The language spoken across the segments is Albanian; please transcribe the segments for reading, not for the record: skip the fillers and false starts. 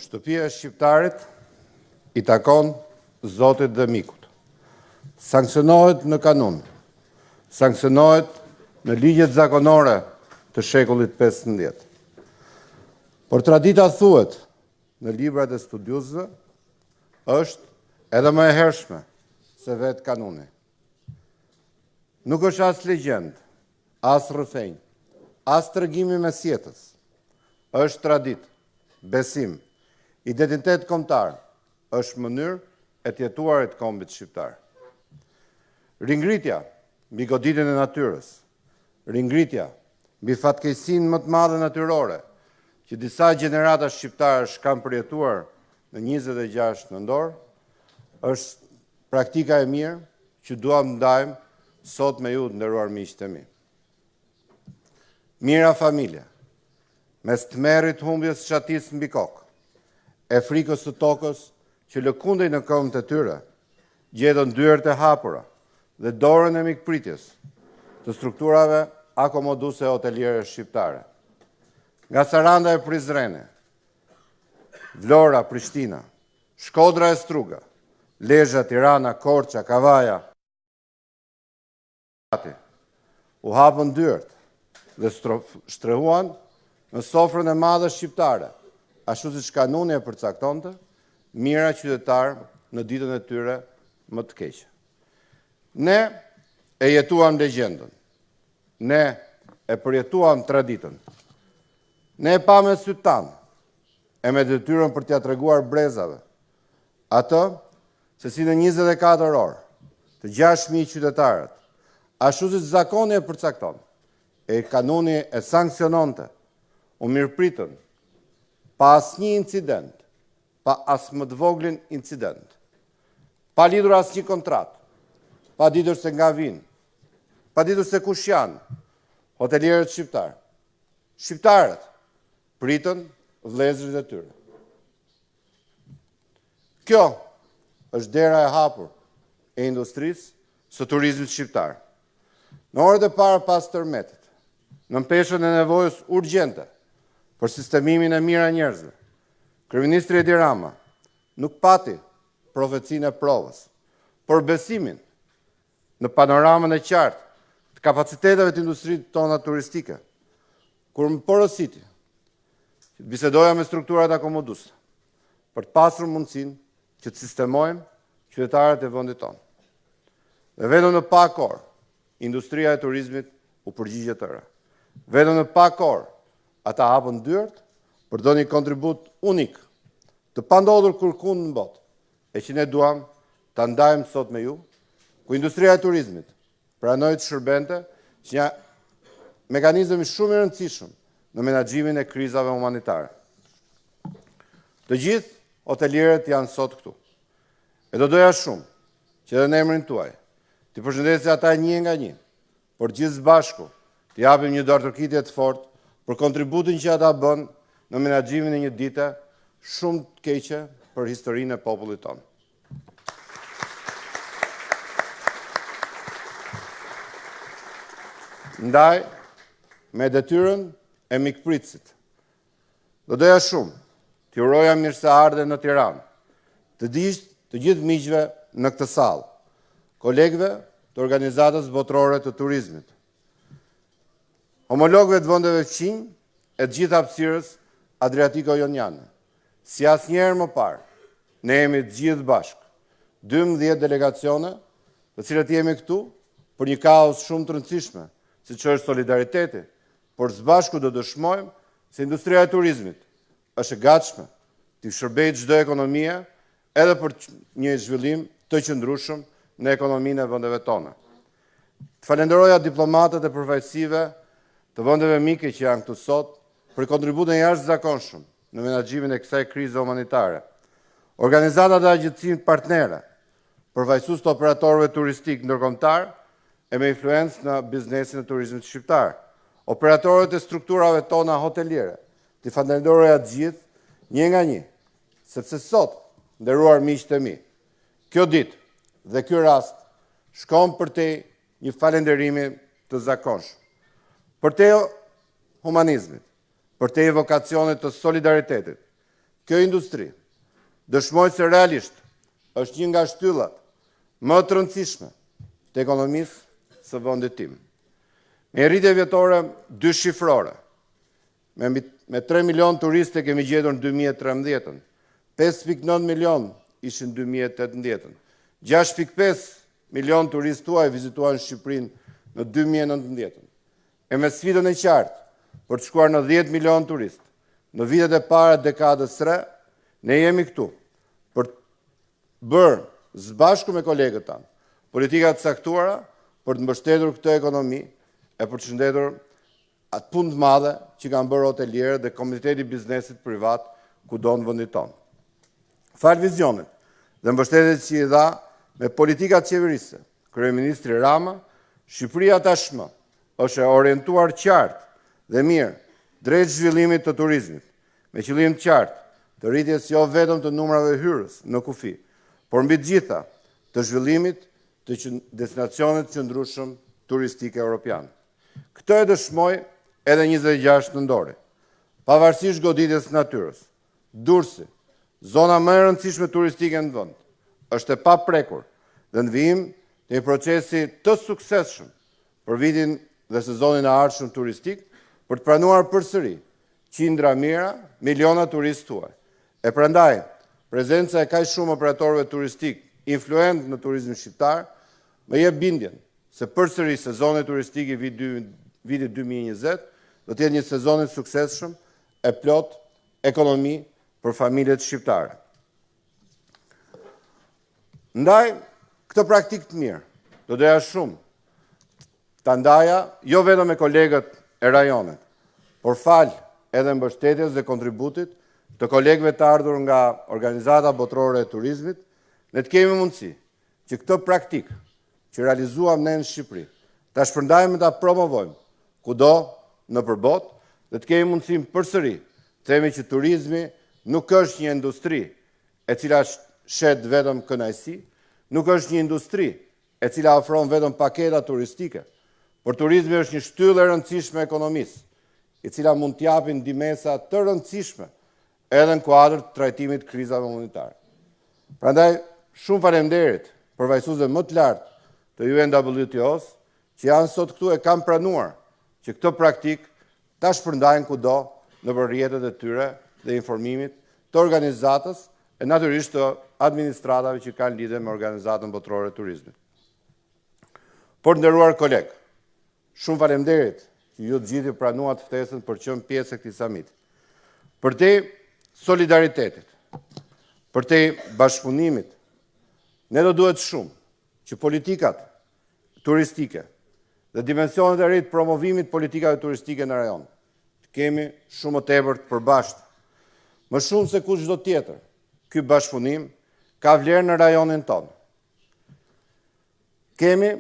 Shtëpia e shqiptarit I takon Zotit dhe Mikut. Sankcionohet në kanun, sankcionohet në ligjet zakonore të shekullit 15. Por tradita thuhet në librat e studiusëve është edhe më e hershme se vetë kanuni. Nuk është as legjend, as rrëfenj, as tregimi mes jetës. Është traditë, besim, identitet kombëtar, është mënyrë e të jetuarit kombit shqiptar. Ringritja mbi goditjen e natyrës, ringritja mbi fatkeqësinë më të madhe natyrore që disa gjenerata shqiptarësh kanë përjetuar në 26 nëntor, është praktika e mirë që duam ndajmë sot me ju, nderuar miqtë e mi. Mira familje, mes tmerrit humbjes çatisë mbi kokë, e frikës së tokës që lëkundej në këmbët e tyre, gjetën dyert e hapura dhe dorën e mikpritjes të strukturave akomoduese hoteliere shqiptare. Nga Saranda e Prizreni, Vlora, Prishtina, Shkodra e Struga, Lezhë, Tirana, Korça, Kavaja, u hapën dyert dhe shtrehuan në sofrën e madhe shqiptare, ashtu siç kanuni e përcaktonte, mira qytetar në ditën e tyre më të keqe. Ne e jetuam legjendën, ne e përjetuam traditën, ne e pa me sytë tanë, e me detyrën për t'ia treguar brezave, atë se si në 24 orë, të 6.000 qytetarët, ashtu siç zakoni e përcakton, e kanuni e sankciononte, u mirëpritën, pa asnjë incident, pa as më të voglin incident, pa lidhur asnjë kontratë, pa ditur se nga vinë, pa ditur se kush janë hotelierët shqiptarë. Shqiptarët pritën vëllezërit e tyre. Kjo është dera e hapur e industrisë së turizmit shqiptar. Në orët e para pas tërmetit, në mpeshën e nevojës urgjente për sistemimin e mira njerëzve, Kryeministri Edi Rama nuk pati profecinë e provës, por besimin në panoramën e qartë të kapaciteteve të industrisë tona turistike, kur më porositi që bisedoja me strukturat akomoduese për të pasur mundësinë që të sistemojmë qytetarët e vendit tonë. Dhe vetëm në pak orë, industria e turizmit u përgjigje tëra. Vetëm në pak orë, ata hapën dyert për të dhënë një kontribut unik, të pandodhur kurkund në botë, e që ne duam ta ndajmë sot me ju, ku industria e turizmit pranoi të shërbente që një mekanizëm shumë I rëndësishëm në menaxhimin e krizave humanitare. Të gjithë hotelierët janë sot këtu. E do doja shumë që edhe në emrin tuaj të përshëndesë ata një nga një, por gjithë së bashku të japim një dorëtërkitje të fortë për kontributin që ata bën në menaxhimin e një dite shumë të keqe për historinë e popullit tonë. Ndaj, me detyrën e mikpritësit, do doja shumë të uroja mirëseardhje në Tiranë, të gjithë miqve në këtë sallë, kolegëve të organizatës botërore të turizmit, homologëve të vendeve fqinj e të gjithë hapësirës adriatiko-joniane. Si asnjëherë më parë, ne jemi të gjithë bashkë, 12 delegacione, të cilët jemi këtu për një kauz shumë të rëndësishme, siç është solidariteti, por së bashku do dëshmojmë se industria e turizmit është e gatshme të shërbejë çdo ekonomie edhe për një zhvillim të qëndrueshëm në ekonominë e vendeve tona. Të falenderoja diplomatët e përfaqësive të vendeve mike që janë këtu sot për kontributin jashtëzakonshëm në menaxhimin e kësaj krize humanitare. Organizatat e agjentësimit partnere, përfaqësues të operatorëve turistik ndërkombëtar e me influencë në biznesin e turizmit shqiptar, operatorët e strukturave tona hoteliere, të falenderoja të gjithë një nga një, sepse sot, nderuar miqtë e mi, kjo ditë dhe ky rast shkon për te një falenderimi të zakonshëm, për te humanizmit, për te vokacionit të solidaritetit, kjo industri dëshmoj se realisht është një nga shtyllat më të rëndësishme të ekonomisë së vendit tim. Me rritje vjetore 2 shifrore, me 3 milion turistë kemi gjetur në 2013, 5,9 milion ishin në 2018, 6,5 milion turistë tuaj vizituan Shqipërinë në 2019, e me sfidën e qartë për të shkuar në 10 milion turistë në vitet e para dekadës së re, ne jemi këtu për të bërë së bashku me kolegët tanë politikat caktuara për të mbështetur këtë ekonomi e për të shëndetur atë punë të madhe që kanë bërë hotelierët dhe komuniteti biznesit privat kudo në vendin tonë. Fal vizionit dhe mbështetjet që i dha me politikat qeverisë, kryeministri Rama, Shqipëria tashmë është e orientuar qartë dhe mirë drejt zhvillimit të turizmit, me qëllim të qartë të rritjes jo vetëm të numrave hyrës në kufi, por mbi të gjitha të zhvillimit të destinacionit qëndrueshëm turistike europian. Këtë e dëshmoj edhe 26 nëntori. Pavarësisht goditjes së natyrës, Durrësi, zona më e rëndësishme turistike në vend, është e paprekur dhe në vijim të një procesi të suksesshëm për vitin dhe sezonin e ardhshëm turistik, për të pranuar përsëri qindra mijëra, miliona turistë tuaj. E prandaj, prezenca e kaq shumë operatorëve turistik influent në turizmin shqiptar më jep bindjen se përsëri sezoni turistik i vitit 2020 do të jetë një sezon i suksesshëm e plot ekonomi për familjet shqiptare. Ndaj këtë praktikë të mirë, do doja shumë ta ndaja jo vetëm me kolegët e rajonit, por fal edhe mbështetjes dhe kontributit të kolegëve të ardhur nga organizata botërore e turizmit, ne të kemi mundësi që këtë praktikë që realizuam ne në Shqipëri, ta shpërndajmë dhe ta promovojmë kudo në përbot, dhe të kemi mundësim përsëri të themi që turizmi nuk është një industri e cila shet vetëm kënaqësi, nuk është një industri e cila ofron vetëm paketa turistike, por turizmi është një shtyllë e rëndësishme e ekonomisë, i cila mund të japë ndihmesa të rëndësishme edhe në kuadër të trajtimit krizave humanitare. Prandaj, shumë faleminderit përfaqësuesve më të lartë të UNWTO-s që janë sot këtu e kanë pranuar që këtë praktikë ta shpërndajnë kudo në rrjetet e tyre dhe informimit të organizatës e natyrisht të administratave që kanë lidhje me organizatën botërore e turizmit. Por nderuar kolegë, shumë faleminderit që ju të gjithë pranuat ftesën për të qenë pjesë e këtij samiti. Për te solidaritetit, për te bashkëpunimit, ne do duhet shumë që politikat turistike dhe dimensionet e rritë promovimit politikave turistike në rajon të kemi shumë të tepër të përbashkët. Më shumë se kush çdo tjetër, ky bashkëpunim ka vlerë në rajonin tonë. Kemi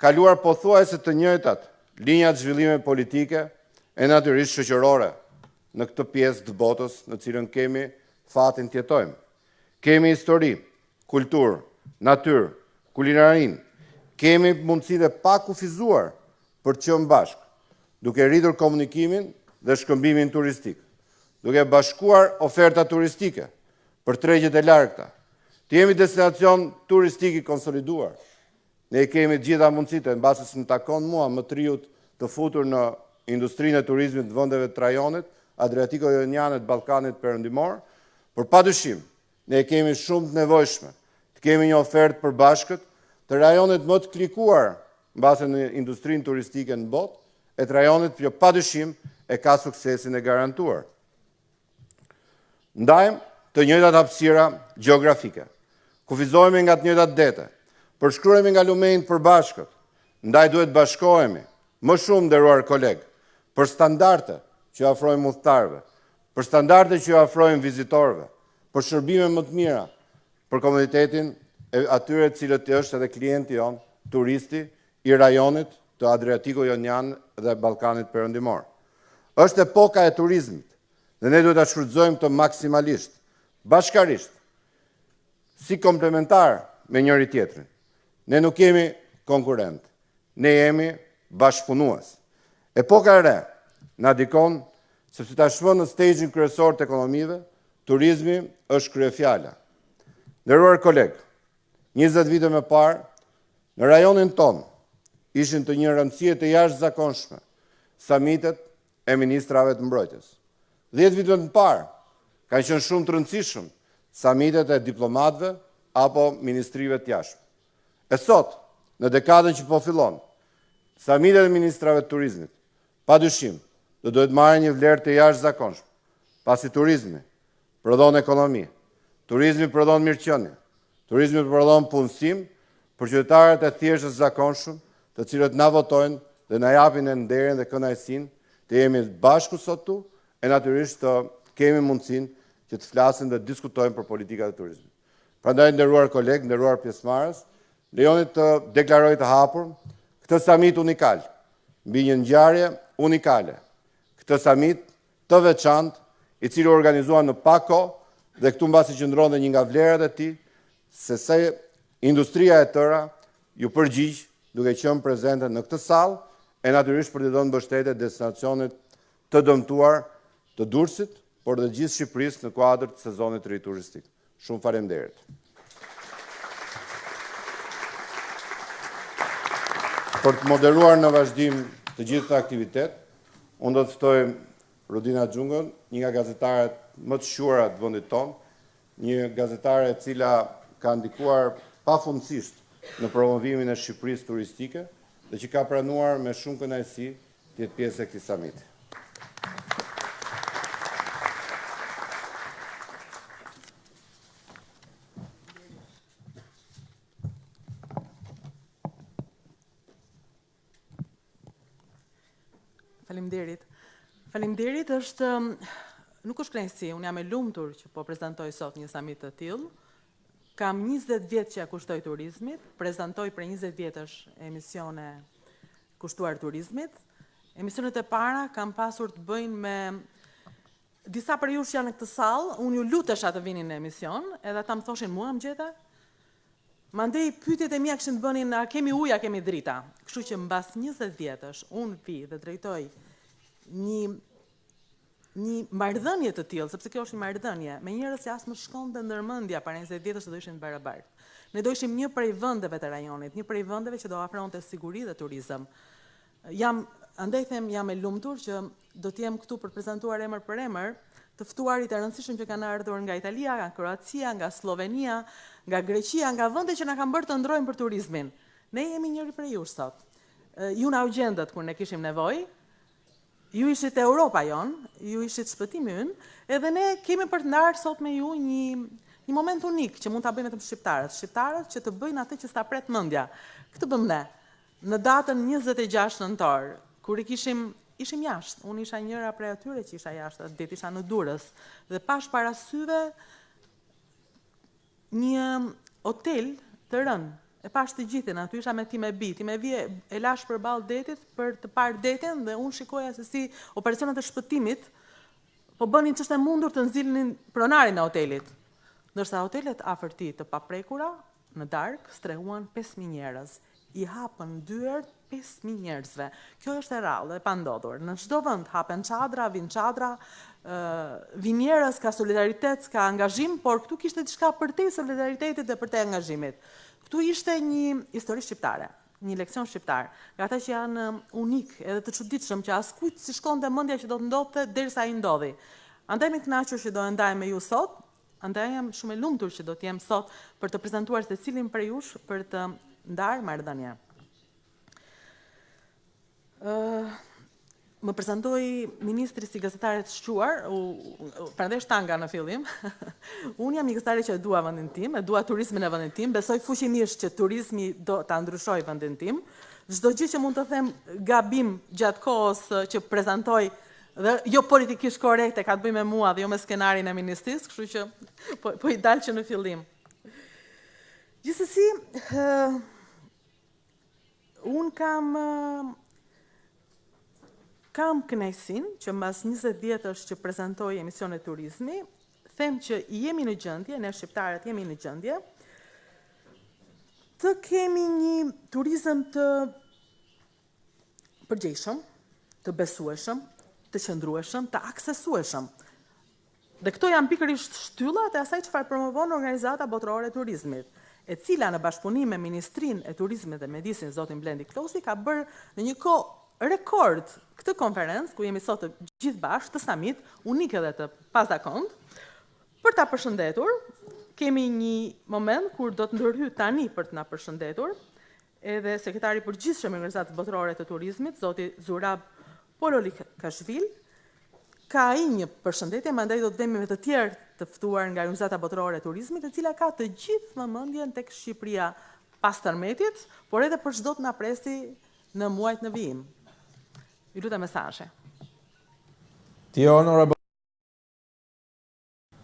kaluar pothuajse të njëjtat linjat zhvillime politike e natyrisht shoqërore në këtë pjesë të botës në cilën kemi fatin të jetojmë. Kemi histori, kulturë, natyrë, kulinarin, kemi mundësitë e pa kufizuar për të qenë bashkë, duke rritur komunikimin dhe shkëmbimin turistik, duke bashkuar oferta turistike për tregjet e largëta. Të jemi destinacion turistik i konsoliduar. Ne kemi gjitha mundësitë, mbasi më takon mua më triut të futur në industrinë e turizmit të vendeve të rajonit, Adriatiko-Joniane të Ballkanit Perëndimor, por padyshim ne kemi shumë të nevojshme të kemi një ofertë përbashkët të rajonit më të klikuar mbase në industrinë turistike në botë, e të rajonit që padyshim e ka suksesin e garantuar. Ndajmë të njëjtat hapësira gjeografike, kufizohemi nga të njëjtat dete, përshkruhemi nga lumenjtë përbashkët, ndaj duhet bashkohemi më shumë nderuar kolegë për standarde që ofrojmë udhëtarëve, për standarde që ofrojmë vizitorëve, për shërbime më të mira për komunitetin e atyre cilët është edhe klienti jon, turisti i rajonit të Adriatiko-Jonian dhe Ballkanit Perëndimor. Është epoka e turizmit dhe ne duhet ta shfrytëzojmë të maksimalisht, bashkarisht, si komplementar me njëri tjetrin. Ne nuk jemi konkurrent, ne jemi bashkëpunues. Epoka e re na dikon sepse tashmë në stagin kryesor të ekonomive turizmi është kryefjala. Nderuar kolegë, 20 vite më parë, në rajonin tonë ishin të një rëndësie të jashtëzakonshme samitet e ministrave të mbrojtjes. 10 vite më parë kanë qenë shumë të rëndësishëm samitet e diplomatëve apo ministrive të jashtme. E sot, në dekadën që po fillon, samitet e ministrave të turizmit, padyshim, do duhet marrë një vlerë të jashtëzakonshme, pasi turizmi prodhon ekonomi, turizmi prodhon mirëqenie, turizmi prodhon punësim për qytetarët e thjeshtë zakonshëm, të cilët na votojnë dhe na japin e nderin dhe kënaqësinë të jemi bashku sot tu, e natyrisht të kemi mundësinë që të flasim dhe diskutojmë për politikat e turizmit. Prandaj, nderuar kolegë, nderuar pjesëmarrës, lejoni të deklaroj të hapur këtë samit unikal, mbi një ngjarje unikale. Këtë samit të veçantë, i cili u organizua në pak kohë dhe këtu mbasi qëndron dhe një nga vlerat e tij, se industria e tëra ju përgjigj duke qenë prezente në këtë sallë e natyrisht për të dhënë mbështetje destinacionit të dëmtuar të Durrësit, por dhe gjithë Shqipërisë në kuadër të sezonit të ri turistik. Shumë faleminderit. Për të moderuar në vazhdim të gjithë të aktivitet, unë do të ftoj Rudina Xhungën, një nga gazetaret më të shuara të vendit tonë, një gazetare e cila ka ndikuar pafundësisht në promovimin e Shqipërisë turistike dhe që ka pranuar me shumë kënaqësi të jetë pjesë e këtij samiti. Faleminderit është, nuk është kënaqësi, unë jam e lumtur që po prezantoj sot një samit të tillë. Kam 20 vjet që ja kushtoj turizmit, prezantoj për 20 vjetësh emisione kushtuar turizmit. Emisionet e para kam pasur të bëjnë me disa për jush janë në këtë sallë, unë ju lutesha të vinin në emision, edhe ata më thoshin mua më gjete. Mandej pyetjet e mia kishin të bënin a kemi ujë, a kemi drita. Kështu që mbas 20 vjetësh unë vi dhe drejtoj një marrëdhënie të tillë, sepse kjo është një marrëdhënie me njerëz që as më shkonte ndërmendja para 20 vjetësh që do ishin barabartë. Ne do ishim një prej vendeve të rajonit, një prej vendeve që do afronte siguri dhe turizëm. Andaj them jam e lumtur që do të jem këtu për të prezantuar emër për emër të ftuarit e rëndësishëm që kanë ardhur nga Italia, nga Kroacia, nga Slovenia, nga Greqia, nga vende që na kanë bërë të ndrojmë për turizmin. Ne jemi njëri prej jush sot. Ju na u gjendët kur ne kishim nevojë. Ju ishit Europa jon, ju ishit shpëtimi ynë, edhe ne kemi për të ndarë sot me ju një moment unik që mund ta bëjmë vetëm shqiptarët që të bëjnë atë që sta pret mendja. Këtë bëm ne. Në datën 26 nëntor, kur ishim jashtë, unë isha njëra prej atyre që isha jashtë, atë ditë isha në Durrës, dhe pash para syve një hotel të rënë. E pash të gjithin, aty isha me ti me bi e lash përballë detit për të parë detin dhe unë shikoja se si operacionet e shpëtimit po bënin ç'është e mundur të nxillnin pronarin e hotelit. Ndërsa hotelet afër tij të paprekura në darkë strehuan 5000 njerëz. I hapën dyert 5000 njerëzve. Kjo është e rrallë, e pandodhur. Në çdo vend hapen çadra, vin çadra, vin njerëz, ka solidaritet, ka angazhim, por këtu kishte diçka përtej solidaritetit dhe përtej angazhimit. Këtu ishte një histori shqiptare, një leksion shqiptar, nga ata që janë unik edhe të çuditshëm që askujt si shkonte mendja që do të ndodhte derisa ai ndodhi. Andaj më kënaqur që do të ndaj me ju sot, andaj jam shumë e lumtur që do të jem sot për të prezantuar secilin prej jush për të ndarë marrëdhënie. Më prezantoi ministri si gazetare të shquar, prandaj shtanga në fillim. Unë jam një gazetare që e dua vendin tim, e dua turizmin e vendit tim, besoj fuqimisht që turizmi do ta ndryshojë vendin tim. Çdo gjë që mund të them gabim gjatë kohës që prezantoj dhe jo politikisht korrekte ka të bëjë me mua dhe jo me skenarin e ministrisë, kështu që po i dal që në fillim. Gjithsesi, unë kam kënaqësinë që mbas 20 vjetësh që prezantoj emisione turizmi, them që jemi në gjendje, ne shqiptarët jemi në gjendje, të kemi një turizëm të përgjegjshëm, të besueshëm, të qëndrueshëm, të aksesueshëm. Dhe këto janë pikërisht shtyllat e asaj çfarë promovon Organizata Botërore e Turizmit, e cila në bashkëpunim me Ministrinë e Turizmit dhe Ministrin Zotin Blendi Klosi ka bërë në një kohë rekord këtë konferencë ku jemi sot të gjithë bashkë, të samit, unike dhe të pazakontë, për ta përshëndetur. Kemi një moment kur do të ndërhyj tani për të na përshëndetur edhe sekretari i përgjithshëm i Organizatës Botërore të Turizmit, zoti Zurab Pololikashvili. Ka ai një përshëndetje, mandej do të vemi me të tjerë të ftuar nga Organizata Botërore e Turizmit, e cila ka të gjithë vëmendjen tek Shqipëria pas tërmetit, por edhe për çdo të na presi në muajt në vijim. Ju lutem mesazhe. Dear Honorable,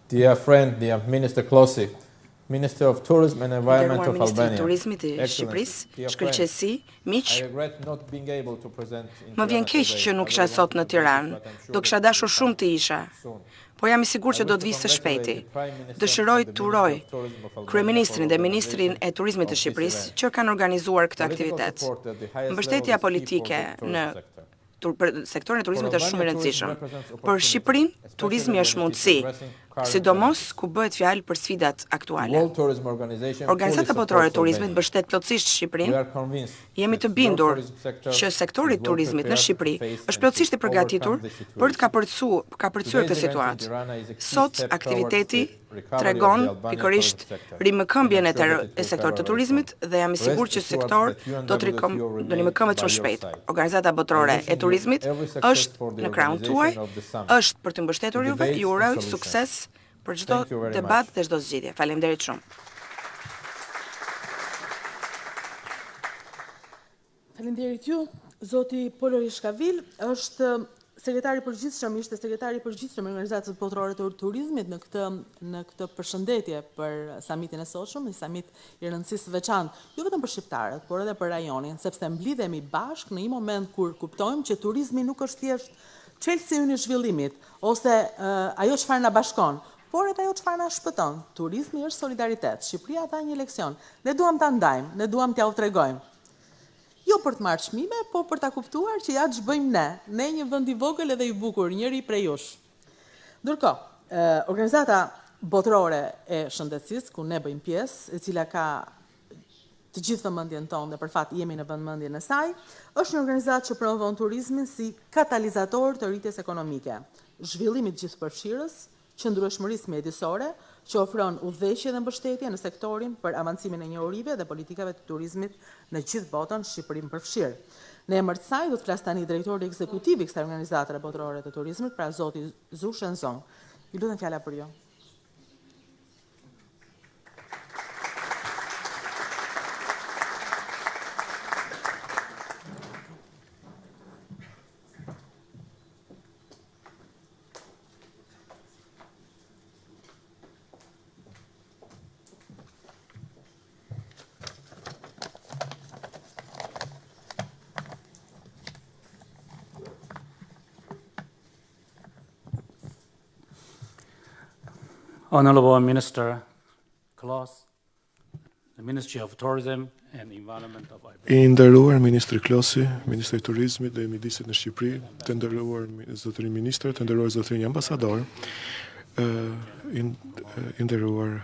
dear friend, dear Minister Klosi, Minister of Tourism and Environment of Albania. Turizmit i Shqipërisë, shkëlqësi, miq. Më vjen keq që nuk isha sot në Tiranë. Do kisha dashur shumë të isha. Po jam i sigurt që do të vi së shpejti. Dëshiroj të uroj kryeministrin dhe ministrin e turizmit të Shqipërisë që kanë organizuar këtë aktivitet. Mbështetja politike në sektorin e turizmit është shumë i rëndësishëm. Për Shqipërinë, turizmi është mundësi, sidomos ku bëhet fjalë për sfidat aktuale. Organizata Botërore e Turizmit mbështet plotësisht Shqipërinë. Jemi të bindur që sektori i turizmit në Shqipëri është plotësisht i përgatitur për të kapërcyer këtë situatë. Sot aktiviteti tregon pikërisht rimëkëmbjen e sektorit të turizmit dhe jam i sigurt që sektor do rimëkëmbet shumë shpejt. Organizata Botërore e Turizmit është në krahun tuaj, është për të mbështetur juve, ju uroj sukses për çdo debat dhe çdo zgjidhje. Faleminderit shumë. Faleminderit ju. Zoti Pololikashvili është sekretari përgjithshëm, ishte sekretari përgjithshëm i Organizatës Botërore të Turizmit në këtë përshëndetje për samitin e sotshëm, një samit i rëndësisë veçantë, jo vetëm për shqiptarët, por edhe për rajonin, sepse mblidhemi bashkë në një moment kur kuptojmë që turizmi nuk është thjesht çelësi ynë i zhvillimit ose ajo çfarë na bashkon, por edhe ajo çfarë na shpëton. Turizmi është solidaritet. Shqipëria dha një leksion. Ne duam ta ndajmë, ne duam t'ja u tregojmë. Jo për të marrë çmime, po për ta kuptuar që ja ç'bëjmë ne një vend i vogël edhe i bukur, njëri prej jush. Ndërkohë, Organizata Botërore e Shëndetësisë, ku ne bëjmë pjesë, e cila ka të gjithë vëmendjen tonë dhe për fat jemi në vëmendjen e saj, është një organizatë që promovon turizmin si katalizator të rritjes ekonomike, zhvillimit gjithëpërfshirës, qëndrueshmërisë mjedisore, që ofron udhëheqje dhe mbështetje në sektorin për avancimin e njohurive dhe politikave të turizmit në gjithë botën, Shqipërinë përfshirë. Në emër të saj do të flas tani drejtori ekzekutiv i kësaj organizate botërore të turizmit, pra zoti Zushen Zong. Ju lutem fjala për ju. Honorable Minister Klosi, the Ministry of Tourism and Environment of Albania. I nderuar Ministri Klosi, Ministri i Turizmit dhe Mjedisit në Shqipëri, të nderuar zotërin Ministër, të nderuar zotërin Ambasador, i nderuar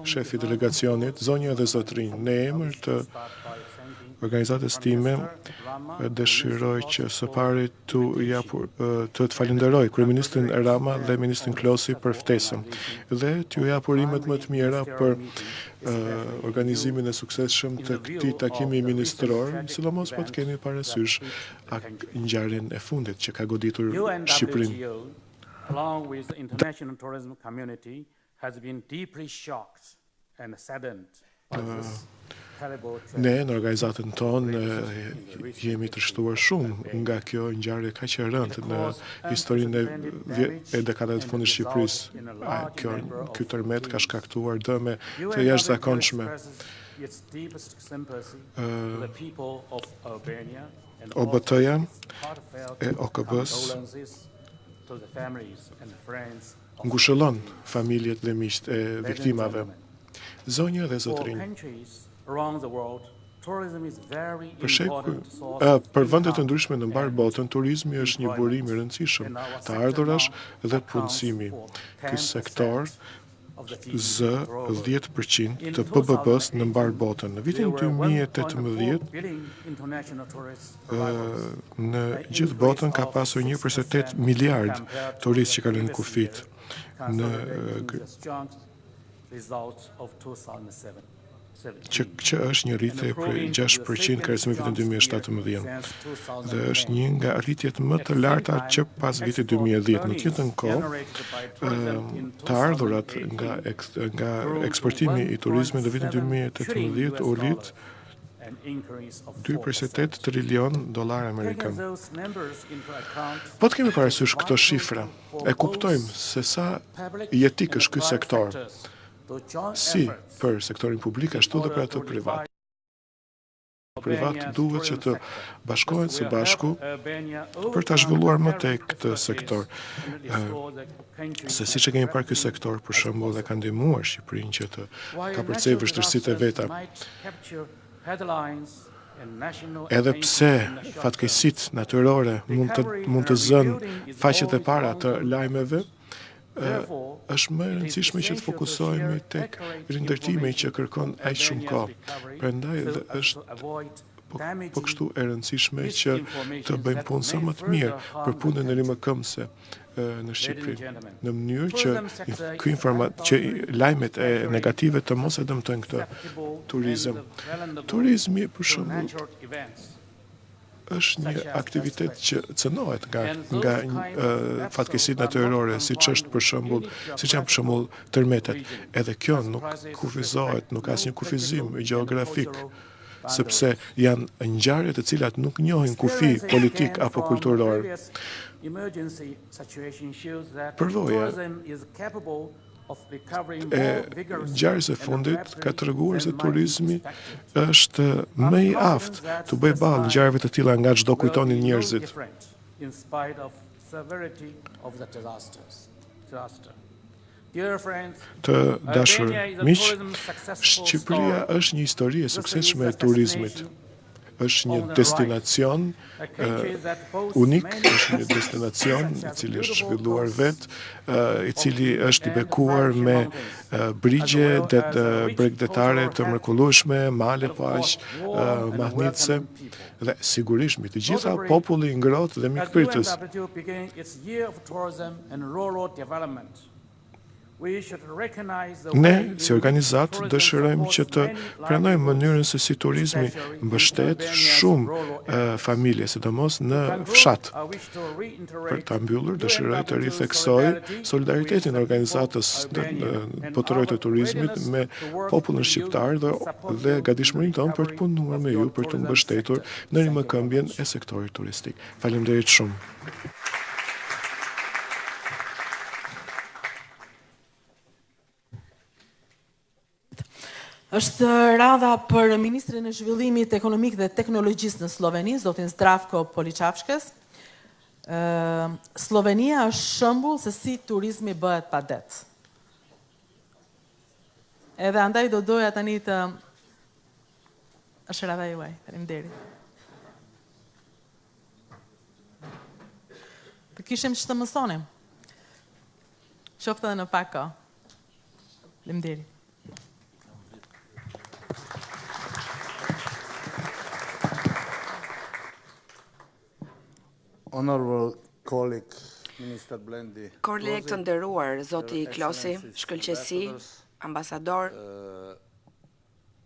shefi delegacionit, zonja dhe zotërin, në emër të organizatës time, dëshiroj që së pari të falenderoj kryeministrin Rama dhe ministrin Klosi për ftesën dhe t'ju jap urimet më të mira për organizimin e suksesshëm të këtij takimi ministror, sidomos po të keni parasysh ngjarjen e fundit që ka goditur Shqipërinë. Along with the international tourism community, has been deeply shocked and saddened by this. Ne në organizatën tonë jemi të shtuar shumë nga kjo ngjarje kaq e rëndë në historinë e dekadave të fundit të Shqipërisë. Ky tërmet ka shkaktuar dëme të jashtëzakonshme. OBT-ja e OKB-s ngushëllon familjet dhe miqt e viktimave. Zonja dhe zotërin. Around the world Për vendet e ndryshme në mbar botën, turizmi është një burim i rëndësishëm të ardhurash dhe punësimi. Ky sektor zë 10% të PBB-s në mbar botën. Në vitin 2018, në gjithë botën ka pasur 1.8 miliard turistë që kanë kufit. Që është një rritje për 6% krahasimi me vitin 2017 dhe është një nga rritjet më të larta që pas vitit 2010. Në të njëjtën kohë, të ardhurat nga eksportimi i turizmit në vitin 2018 u rrit 2.8 trilion dollar amerikan. Po të kemi parasysh këto shifra, e kuptojmë se sa jetik është ky sektor, si për sektorin publik ashtu dhe për atë privat. Privat duhet që të bashkohen së bashku për të zhvilluar më tek këtë sektor. Se siç e kemi parë ky sektor për shembull e ka ndihmuar Shqipërinë që të ka përcej vështirësitë e veta. Edhe pse fatkeqësitë natyrore mund të zënë faqet e para të lajmeve, është më e rëndësishme që të fokusohemi tek rindërtimi që kërkon aq shumë kohë. Prandaj është po kështu e rëndësishme që të bëjmë punë sa më të mirë për punën e rimëkëmse në Shqipëri, në mënyrë që lajmet e negative të mos e dëmtojnë këtë turizëm. Turizmi, për shembull, është një aktivitet që cënohet nga fatkeqësitë natyrore, siç janë për shembull tërmetet. Edhe kjo nuk kufizohet, nuk ka asnjë kufizim gjeografik, sepse janë ngjarje të cilat nuk njohin kufi politik apo kulturor. Përvoja e ngjarjes së fundit ka treguar se turizmi është më i aftë të bëjë ballë ngjarjeve të tilla nga çdo kujtonin njerëzit. Të dashur miq, Shqipëria është një histori e suksesshme e turizmit. Është një destinacion unik, është një destinacion i cili është zhvilluar vet, i cili është i bekuar me brigje bregdetare të mrekullueshme, male paq, mahnitse dhe sigurisht mbi të gjitha populli i ngrohtë dhe mikpritës. Ne, si organizat, dëshirojmë që të pranojmë mënyrën se si turizmi mbështet shumë familje, sidomos në fshat. Për ta mbyllur, dëshiroj të ritheksoj solidaritetin e organizatës botërore të turizmit me popullin shqiptar dhe gatishmërinë tonë për të punuar me ju për të mbështetur në rimëkëmbjen e sektorit turistik. Faleminderit shumë. Është radha për ministrin e zhvillimit ekonomik dhe teknologjisë në Sloveni, zotin Zdravko Poliçavskës. Slovenia është shembull se si turizmi bëhet pa det. Edhe andaj do doja tani të është radha juaj. Faleminderit. Të kishim që të mësonim. Qoftë edhe në pak kohë. Faleminderit. Honorable colleague, Minister Blendi. Kolegë të nderuar, Zoti Klosi, shkëlqesi, ambasador,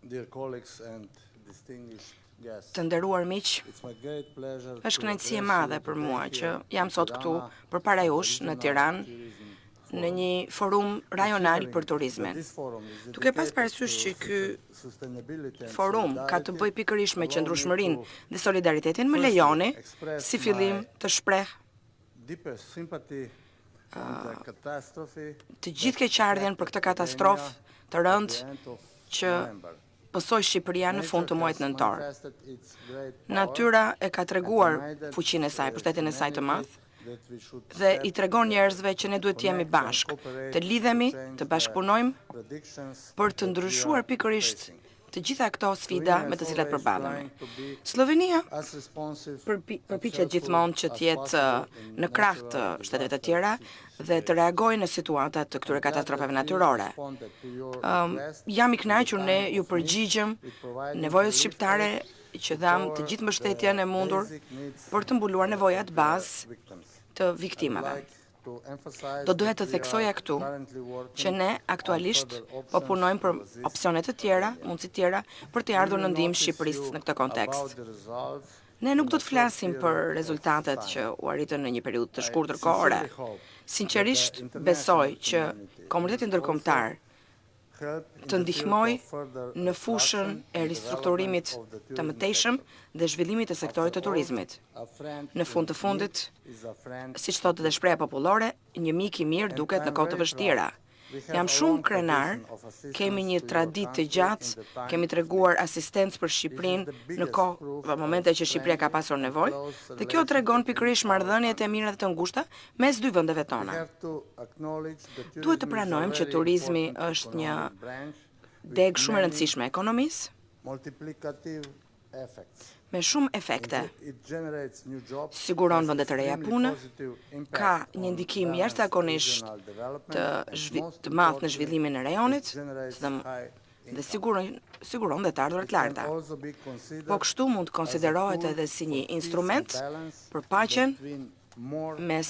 dear colleagues and distinguished guests. Të nderuar miq, është kënaqësi e madhe për mua që jam sot këtu përpara jush në Tiranë në një forum rajonal për turizmin. Duke pas parasysh që ky forum ka të bëjë pikërisht me qëndrueshmërinë dhe solidaritetin, më lejoni si fillim të shpreh të gjithë keqardhjen për këtë katastrofë të rëndë që pësoi Shqipëria në fund të muajit nëntor. Natyra e ka treguar fuqinë e saj, pushtetin e saj të madh, dhe i tregon njerëzve që ne duhet të jemi bashkë, të lidhemi, të bashkëpunojmë për të ndryshuar pikërisht të gjitha këto sfida me të cilat përballemi. Slovenia përpiqet gjithmonë që të jetë në krah të shteteve të tjera dhe të reagojë në situata të këtyre katastrofave natyrore. Jam i kënaqur ne ju përgjigjëm nevojës shqiptare që dham të gjithë mbështetjen e mundur për të mbuluar nevojat bazë të viktimave. Do doja të theksoja këtu që ne aktualisht po punojmë për opsione të tjera, mundësi tjera për të ardhur në ndihmë Shqipërisë në këtë kontekst. Ne nuk do të flasim për rezultatet që u arritën në një periudhë të shkurtër kohore. Sinqerisht besoj që komuniteti ndërkombëtar të ndihmoj në fushën e ristrukturimit të mëtejshëm dhe zhvillimit të sektorit të turizmit. Në fund të fundit, siç thotë dhe shpreha popullore, një mik i mirë duket në kohë të vështira. Jam shumë krenar, kemi një traditë të gjatë, kemi treguar asistencë për Shqipërinë në momente që Shqipëria ka pasur nevojë, dhe kjo tregon pikërisht marrëdhëniet e mira dhe të ngushta mes dy vendeve tona. Duhet të pranojmë që turizmi është një degë shumë e rëndësishme e ekonomisë, me shumë efekte. Siguron vende të reja pune, ka një ndikim jashtëzakonisht të madh në zhvillimin e rajonit dhe siguron dhe të ardhurat larta. Po kështu mund të konsiderohet edhe si një instrument për paqen mes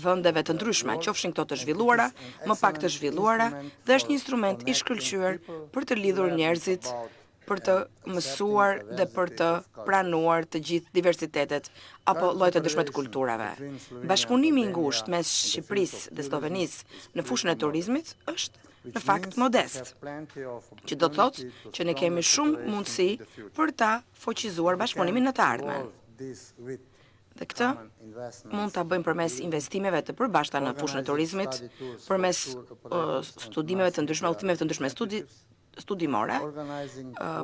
vendeve të ndryshme, qofshin këto të zhvilluara, më pak të zhvilluara, dhe është një instrument i shkëlqyer për të lidhur njerëzit, për të mësuar dhe për të pranuar të gjithë diversitetet apo llojet e ndryshme të kulturave. Bashkëpunimi i ngushtë mes Shqipërisë dhe Slovenisë në fushën e turizmit është në fakt modest, që do të thotë që ne kemi shumë mundësi për ta fuqizuar bashkëpunimin në të ardhmen. Dhe këtë mund ta bëjmë përmes investimeve të përbashkëta në fushën e turizmit, përmes studimeve të ndryshme, udhëtimeve të ndryshme studimore,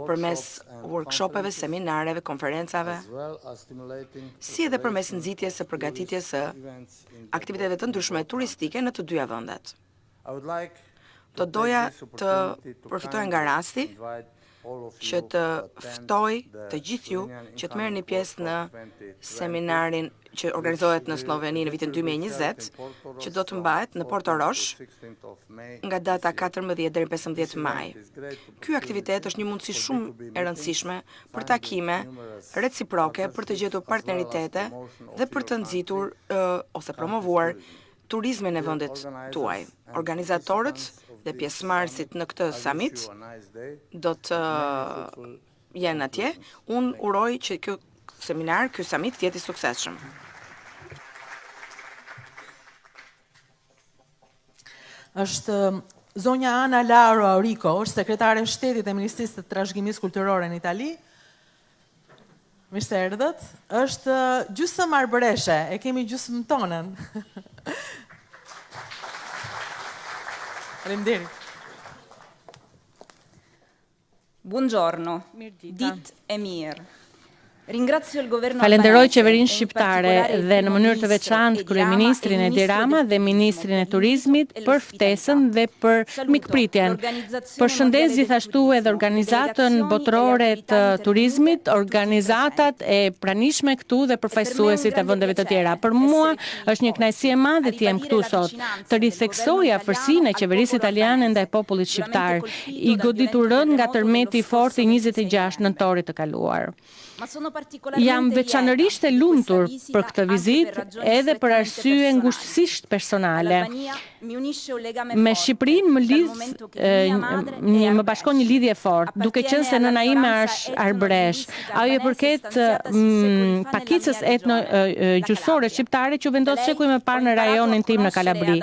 përmes workshopeve, seminareve, konferencave, si edhe përmes nxitjes së përgatitjes së aktiviteteve të ndryshme turistike në të dyja vendet. Do doja të përfitoj nga rasti që të ftoj të gjithë ju që të merrni pjesë në seminarin që organizohet në Sloveni në vitin 2020, që do të mbahet në Portorosh nga data 14 deri 15 maj. Ky aktivitet është një mundësi shumë e rëndësishme për takime reciproke, për të gjetur partneritete dhe për të nxitur ose promovuar turizmin e vendit tuaj. Organizatorët dhe pjesëmarrësit në këtë samit do të jenë atje. Unë uroj që ky seminar, ky samit të jetë i suksesshëm. Është zonja Ana Lauro Aurico, është sekretare e shtetit e Ministrisë të Trashëgimisë Kulturore në Itali. Mirë se erdhët. Është gjysmë arbëreshe, e kemi gjysmë tonën. Faleminderit. Buongiorno, ditë e mirë. Falenderoj qeverinë shqiptare dhe në mënyrë të veçantë kryeministrin Edi Rama dhe ministrin e turizmit për ftesën dhe për mikpritjen. Përshëndes gjithashtu edhe organizatën botërore të turizmit, organizatat e pranishme këtu dhe përfaqësuesit e vendeve të tjera. Për mua është një kënaqësi e madhe të jem këtu sot, të ritheksoj afërsinë e qeverisë italiane ndaj popullit shqiptar, i goditur rënd nga tërmeti i fortë i 26 nëntorit të kaluar. Jam veçanërisht e lumtur për këtë vizitë edhe për arsye ngushtësisht personale. Me Shqipërinë më bashkon një lidhje fortë, duke qenë se nëna ime është arbëresh. Ajo i përket pakicës etno-gjusore shqiptare që vendos shekuj më parë në rajonin tim në Kalabri.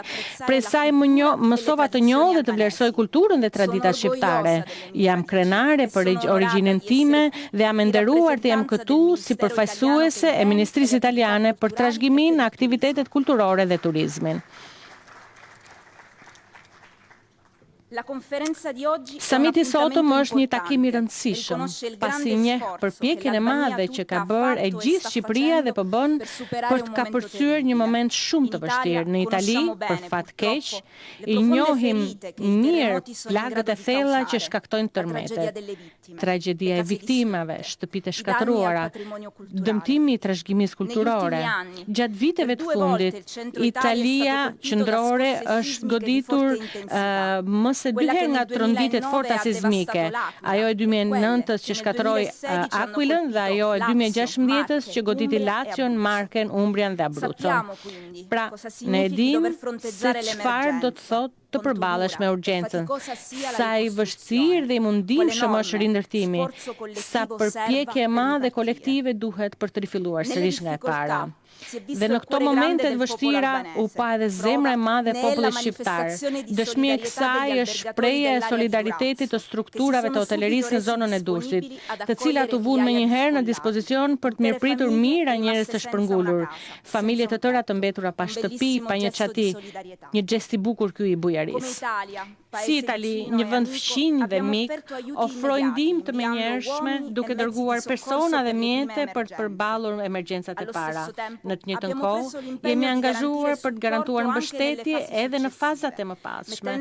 Prej saj mësova të njoh dhe të vlerësoj kulturën dhe traditat shqiptare. Jam krenare për origjinën time dhe jam e nderuar të jam këtu si përfaqësuese e Ministrisë Italiane për trashëgimin në aktivitetet kulturore dhe turizmin. Samiti sotëm është një takim i rëndësishëm, pasi njeh përpjekjen e madhe që ka bërë e gjithë Shqipëria dhe po bën për të kapërcyer një moment shumë të vështirë në Itali, për fat keq, i njohim mirë plagët e thella që shkaktojnë tërmetet, tragjedia e viktimave, shtëpitë e shkatëruara, dëmtimi i trashëgimisë kulturore. Gjatë viteve të fundit, Italia qendrore është goditur më se 2 herë nga tronditjet forta sismike, ajo e 2009-s që shkatërroi Aquilën dhe ajo e 2016-s që goditi Lacion, Marken, Umbrian dhe Abruzzon. Pra, ne e dim se çfarë do të thotë të përballesh me urgjencën, sa i vështirë dhe i mundimshëm është rindërtimi, sa përpjekje e madhe kolektive duhet për të rifilluar sërish nga e para. Dhe në këto momente të vështira u pa edhe zemra e madhe e popullit shqiptar. Dëshmi e kësaj është shprehja e solidaritetit të strukturave të hotelerisë në zonën e Durrësit, të cilat u vunë menjëherë në dispozicion për të mirëpritur mira njerëz të shpërngulur, familje të tëra të mbetura pa shtëpi, pa një çati. Një gest i bukur ky i bujarisë. Si Itali, një vend fqinj dhe mik, ofroi ndihmë të menjëhershme duke dërguar persona dhe mjete për të përballur emergjencat e para. Në të njëjtën kohë, jemi angazhuar për të garantuar mbështetje edhe në fazat e mëpasshme,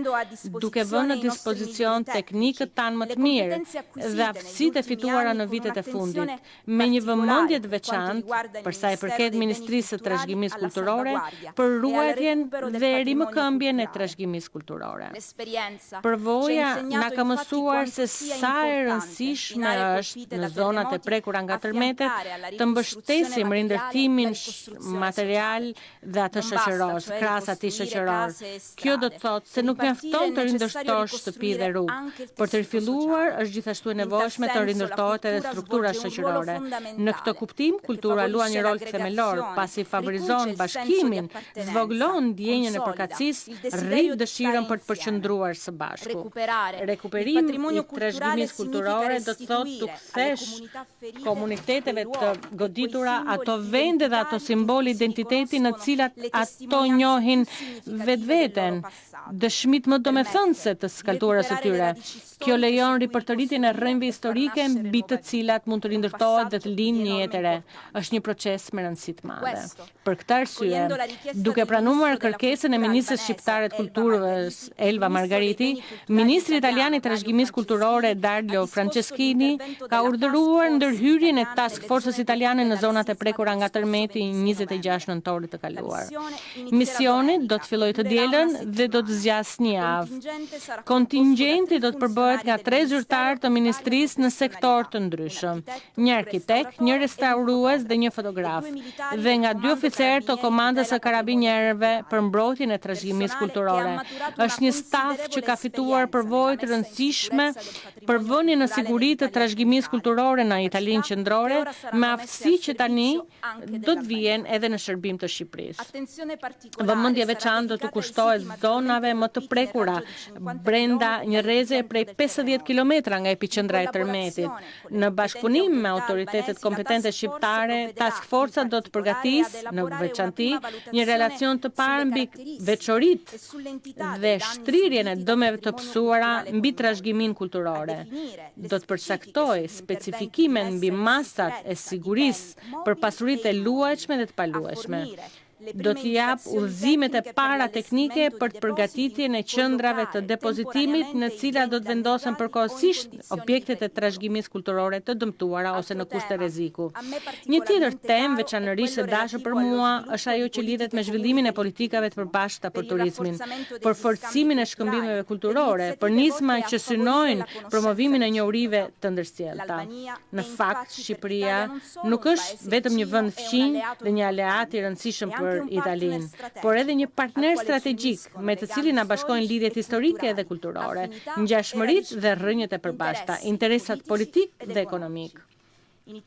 duke vënë në dispozicion teknikët tanë më të mirë dhe aftësitë e fituara në vitet e fundit, me një vëmendje të veçantë për sa i përket Ministrisë së Trashëgimisë Kulturore për ruajtjen dhe rimëkëmbjen e trashëgimisë kulturore. Përvoja na ka mësuar se sa e rëndësishme është në zonat e prekura nga tërmetet të mbështesim rindërtimin material dhe atë shoqëror, krahas atij shoqëror. Kjo do të thotë se nuk mjafton të rindërtosh shtëpi dhe rrugë. Për të rifilluar është gjithashtu e nevojshme të rindërtohet edhe struktura shoqërore. Në këtë kuptim, kultura luan një rol themelor, pasi favorizon bashkimin, zvogëlon ndjenjën e përkatësisë, rrit dëshirën për të përqendruar së bashku. Rekuperimi i trashëgimisë kulturore do të thotë të kthesh komuniteteve të goditura ato vende dhe ato simbol identiteti në cilat ato njohin vetveten, dëshmit më domethënëse të skaltuara së tyre. Kjo lejon ripërtëritjen e rrënjve historike mbi të cilat mund të rindërtohet dhe të linë një jetë e re. Është një proces me rëndësi të madhe. Për këtë arsye, duke pranuar kërkesën e ministres shqiptare të kulturës Elva Margariti, ministri italian i trashëgimisë kulturore Dario Franceschini ka urdhëruar ndërhyrjen e task force-s italiane në zonat e prekura nga tërmeti 26 nëntorit të kaluar. Misioni do të fillojë të dielën dhe do të zgjasë një javë. Kontingjenti do të përbohet nga 3 zyrtarë të ministrisë në sektor të ndryshëm, një arkitekt, një restaurues dhe një fotograf, dhe nga 2 oficerë të komandës së karabinjerëve për mbrojtjen e trashëgimisë kulturore. Është një staf që ka fituar përvojë të rëndësishme për vënien në siguri të trashëgimisë kulturore në Italinë qendrore, me aftësi që tani do të vijen edhe në shërbim të Shqipërisë. Vëmendje veçantë do të kushtohet zonave më të prekura, brenda një rreze prej 50 kilometra nga epiqendra e tërmetit. Në bashkëpunim me autoritetet kompetente shqiptare, task forca do të përgatisë në veçanti një relacion të parë mbi veçoritë dhe shtrirjen e dëmeve të pësuara mbi trashëgiminë kulturore. Do të përcaktojë specifikimet mbi masat e sigurisë për pasuritë e luajshme dhe të paluajshme. Do të jap udhëzimet e para teknike për të përgatitjen e qendrave të depozitimit në cilat do të vendosen përkohësisht objektet e trashëgimisë kulturore të dëmtuara ose në kushte rreziku. Një tjetër temë veçanërisht e dashur për mua është ajo që lidhet me zhvillimin e politikave të përbashkëta për turizmin, për forcimin e shkëmbimeve kulturore, për nisma që synojnë promovimin e njohurive të ndërsjellta. Në fakt, Shqipëria nuk është vetëm një vend fqinj dhe një aleat i rëndësishëm për Italinë, por edhe një partner strategjik me të cilin na bashkojnë lidhjet historike dhe kulturore, ngjashmëritë dhe rrënjët e përbashkëta, interesat politik dhe ekonomik. Në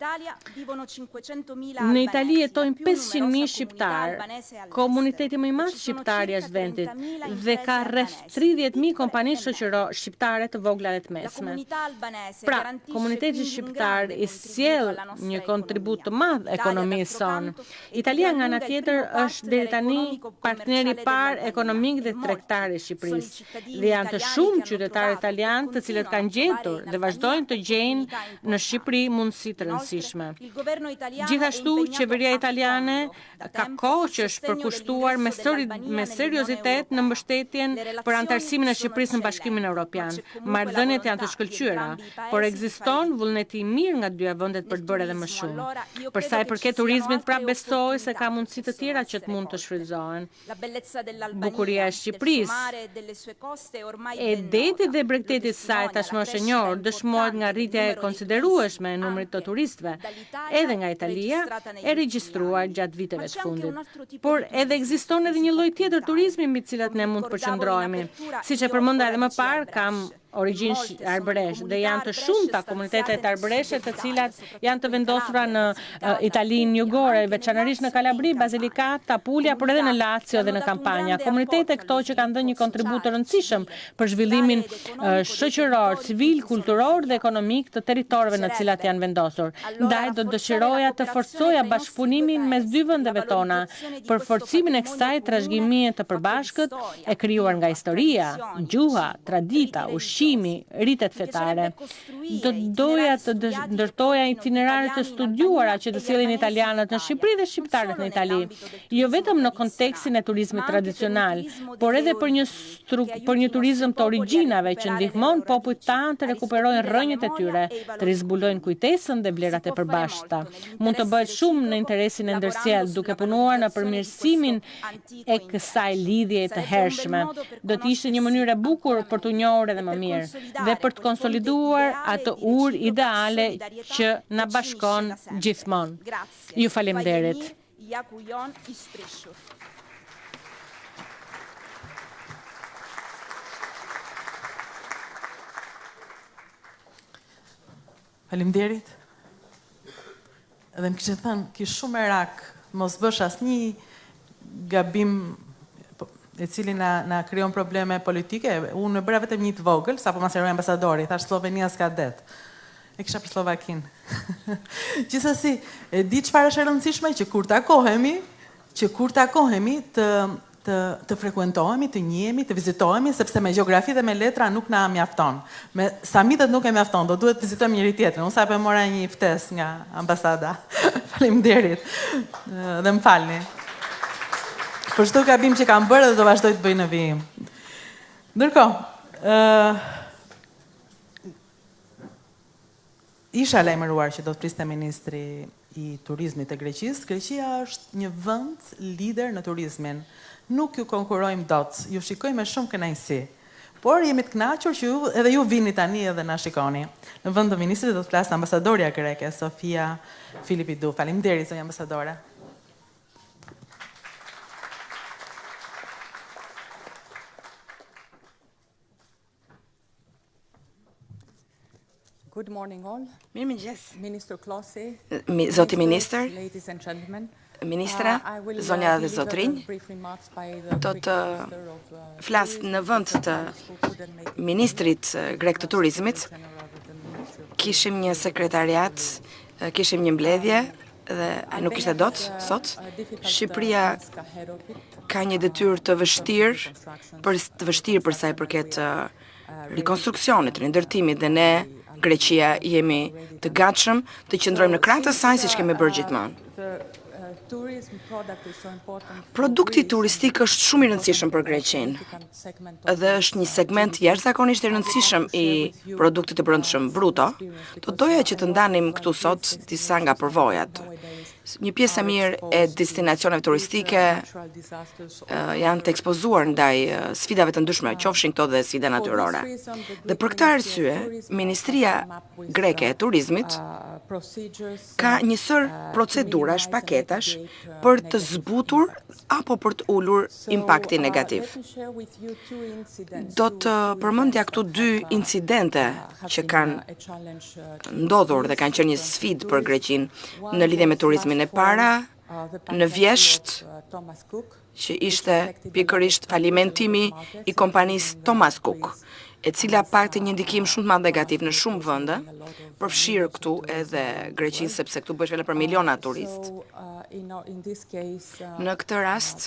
Itali jetojnë 500.000 shqiptarë. Komuniteti më i madh shqiptar jashtë vendit dhe ka rreth 30.000 kompani shqiptare të vogla dhe të mesme. Pra, komuniteti shqiptar i sjell një kontribut të madh ekonomisë sonë. Italia nga ana tjetër është deri tani partneri i parë ekonomik dhe tregtar i Shqipërisë dhe janë të shumë qytetarë italianë të cilët kanë gjetur dhe vazhdojnë të gjejnë në Shqipëri mundësi të rëndësishme. Gjithashtu, qeveria italiane ka kohë që është përkushtuar me seriozitet në mbështetjen për anëtarësimin e Shqipërisë në Bashkimin Evropian. Marrëdhëniet janë të shkëlqyera, por ekziston vullneti i mirë nga dyja vendet për të bërë edhe më shumë. Për sa i përket turizmit, pra besoj se ka mundësi të tjera që të mund të shfrytëzohen. Bukuria e Shqipërisë, e detit dhe bregtetit saj tashmë është e njohur, dëshmohet nga rritja e konsiderueshme e numrit të turistëve, edhe nga Italia, e regjistruar gjatë viteve të fundit. Por edhe ekziston edhe një lloj tjetër turizmi mbi të cilat ne mund të përqendrohemi. Siç e përmenda edhe më parë, kam origjinë arbëresh dhe janë të shumta komunitetet arbëreshe të cilat janë të vendosura në Italinë jugore, veçanërisht në Kalabri, Basilicata, Puglia, por edhe në Lazio dhe në Campania. Komunitete këto që kanë dhënë një kontribut të rëndësishëm për zhvillimin shoqëror, civil, kulturor dhe ekonomik të territorëve në të cilat janë vendosur. Ndaj do dëshiroja të forcoja bashkëpunimin mes dy vendeve tona për forcimin e kësaj trashëgimie të përbashkët e krijuar nga historia, gjuha, tradita, rritet fetare. Do doja të ndërtoja itinerare të studiuara që të sjellin italianët në Shqipëri dhe shqiptarët në Itali, jo vetëm në kontekstin e turizmit tradicional, por edhe për një turizëm të origjinave që ndihmon popujt tanë të rekuperojnë rrënjët e tyre, të rizbulojnë kujtesën dhe vlerat e përbashkëta. Mund të bëhet shumë në interesin e ndërsjellë duke punuar në përmirësimin e kësaj lidhje të hershme. Do të ishte një mënyrë e bukur për të njohur edhe më mirë dhe për të konsoliduar atë urë ideale që na bashkon gjithmonë. Ju faleminderit. Faleminderit. Edhe më kishte thënë, kish shumë merak, mos bësh asnjë gabim i cili na krijon probleme politike. Unë bëra vetëm një të vogël, sapo ma seroi ambasadori, thash Slovenia s'ka det. E kisha për Slovakin. Gjithsesi, e di çfarë është e rëndësishme që kur takohemi të frekuentohemi, të njihemi, të vizitohemi, sepse me gjeografi dhe me letra nuk na mjafton. Me samitet nuk e mjafton, do duhet të vizitojmë njëri tjetrin. Unë sapo mora një ftesë nga ambasada. Faleminderit. Dhe më falni. Për çdo gabim që kam bërë dhe do vazhdoj të bëj në vijim. Ndërkohë, isha lajmëruar që do të priste ministri i turizmit të Greqisë. Greqia është një vend lider në turizmin. Nuk ju konkurrojmë dot, ju shikojmë me shumë kënaqësi. Por jemi të kënaqur që edhe ju vini tani edhe na shikoni. Në vend të ministrit do të flasë ambasadorja greke, Sofia Filipidou. Faleminderit, zonja ambasadore. Good morning all. Mirëmëngjes. Minister Klosi. Zoti ministër, Ladies and gentlemen. Ministra, zonja dhe zotrinj, do të flas në vend të ministrit grek të turizmit. Kishim një sekretariat, kishim një mbledhje dhe nuk ishte dot sot. Shqipëria ka një detyrë të vështirë për sa i përket rikonstruksionit, rindërtimit dhe ne Greqia jemi të gatshëm të qëndrojmë në krah të saj siç kemi bërë gjithmonë. Produkti turistik është shumë i rëndësishëm për Greqinë dhe është një segment jashtëzakonisht i rëndësishëm i produktit të brendshëm bruto. Do doja që të ndanim këtu sot disa nga përvojat. Një pjesë e mirë e destinacioneve turistike janë të ekspozuar ndaj sfidave të ndryshme, qofshin këto dhe sfida natyrore. Dhe për këtë arsye, Ministria Greke e Turizmit ka një sër procedurash, paketash për të zbutur apo për të ulur impaktin negativ. Do të përmendja këtu dy incidente që kanë ndodhur dhe kanë qenë një sfidë për Greqinë në lidhje me turizmin. E para në Vjesht, që ishte pikërisht falimentimi i kompanisë Thomas Cook, e cila pakti një ndikim shumë të madh negativ në shumë vende, përfshirë këtu edhe Greqinë, sepse këtu bëhet fjalë për miliona turistë. Në këtë rast,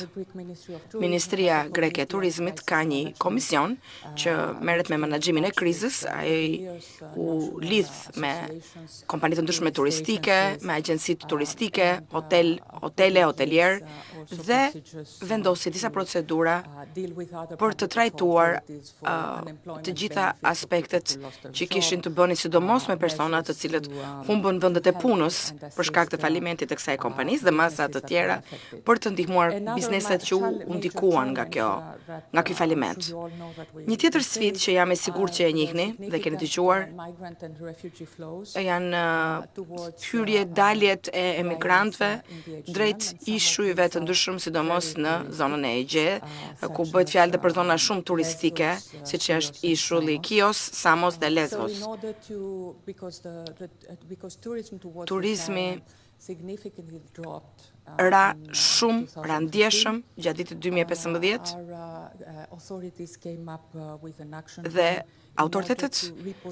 Ministria Greke e Turizmit ka një komision që merret me menaxhimin e krizës. Ai u lidh me kompanitë të ndryshme turistike, me agjencitë turistike, hotele, hotelier dhe vendosi disa procedura për të trajtuar të gjitha aspektet që kishin të bënin sidomos me persona të cilët humbën vendet e punës për shkak të falimentit të kësaj kompanisë dhe masa të tjera për të ndihmuar bizneset që u ndikuan nga ky faliment. Një tjetër sfidë që jam e sigurt që e njihni dhe keni dëgjuar janë hyrje daljet e emigrantëve drejt ishujve të ndryshëm, sidomos në zonën e Egje, ku bëhet fjalë dhe për zona shumë turistike, siç është ishulli Kios, Samos dhe Lesbos. Turizmi ra ndjeshëm gjatë vitit 2015 dhe autoritetet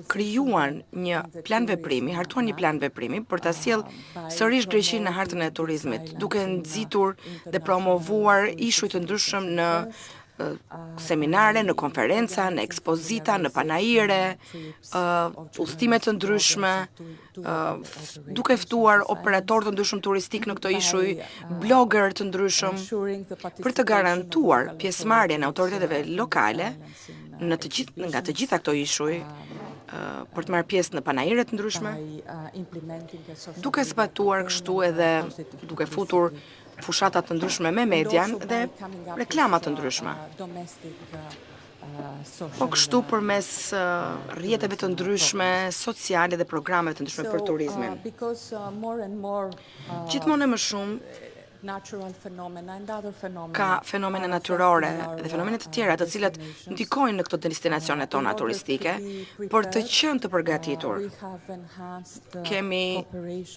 krijuan një plan veprimi, hartuan një plan veprimi për ta sjellë sërish Greqinë në hartën e turizmit, duke nxitur dhe promovuar ishuj të ndryshëm në seminare, në konferenca, në ekspozita, në panajire, udhëtime të ndryshme, duke ftuar operatorë të ndryshëm turistik në këto ishuj, blogger të ndryshëm, për të garantuar pjesëmarrjen e autoriteteve lokale nga të gjitha këto ishuj, për të marrë pjesë në panajire të ndryshme, duke zbatuar kështu edhe duke futur fushatat të ndryshme me median dhe reklamat të ndryshme. Po kështu përmes rrjeteve të ndryshme sociale dhe programeve të ndryshme për turizmin. Gjithmonë e më shumë ka fenomene natyrore dhe fenomene të tjera të cilat ndikojnë në këto destinacione tona turistike për të qenë të përgatitur. Kemi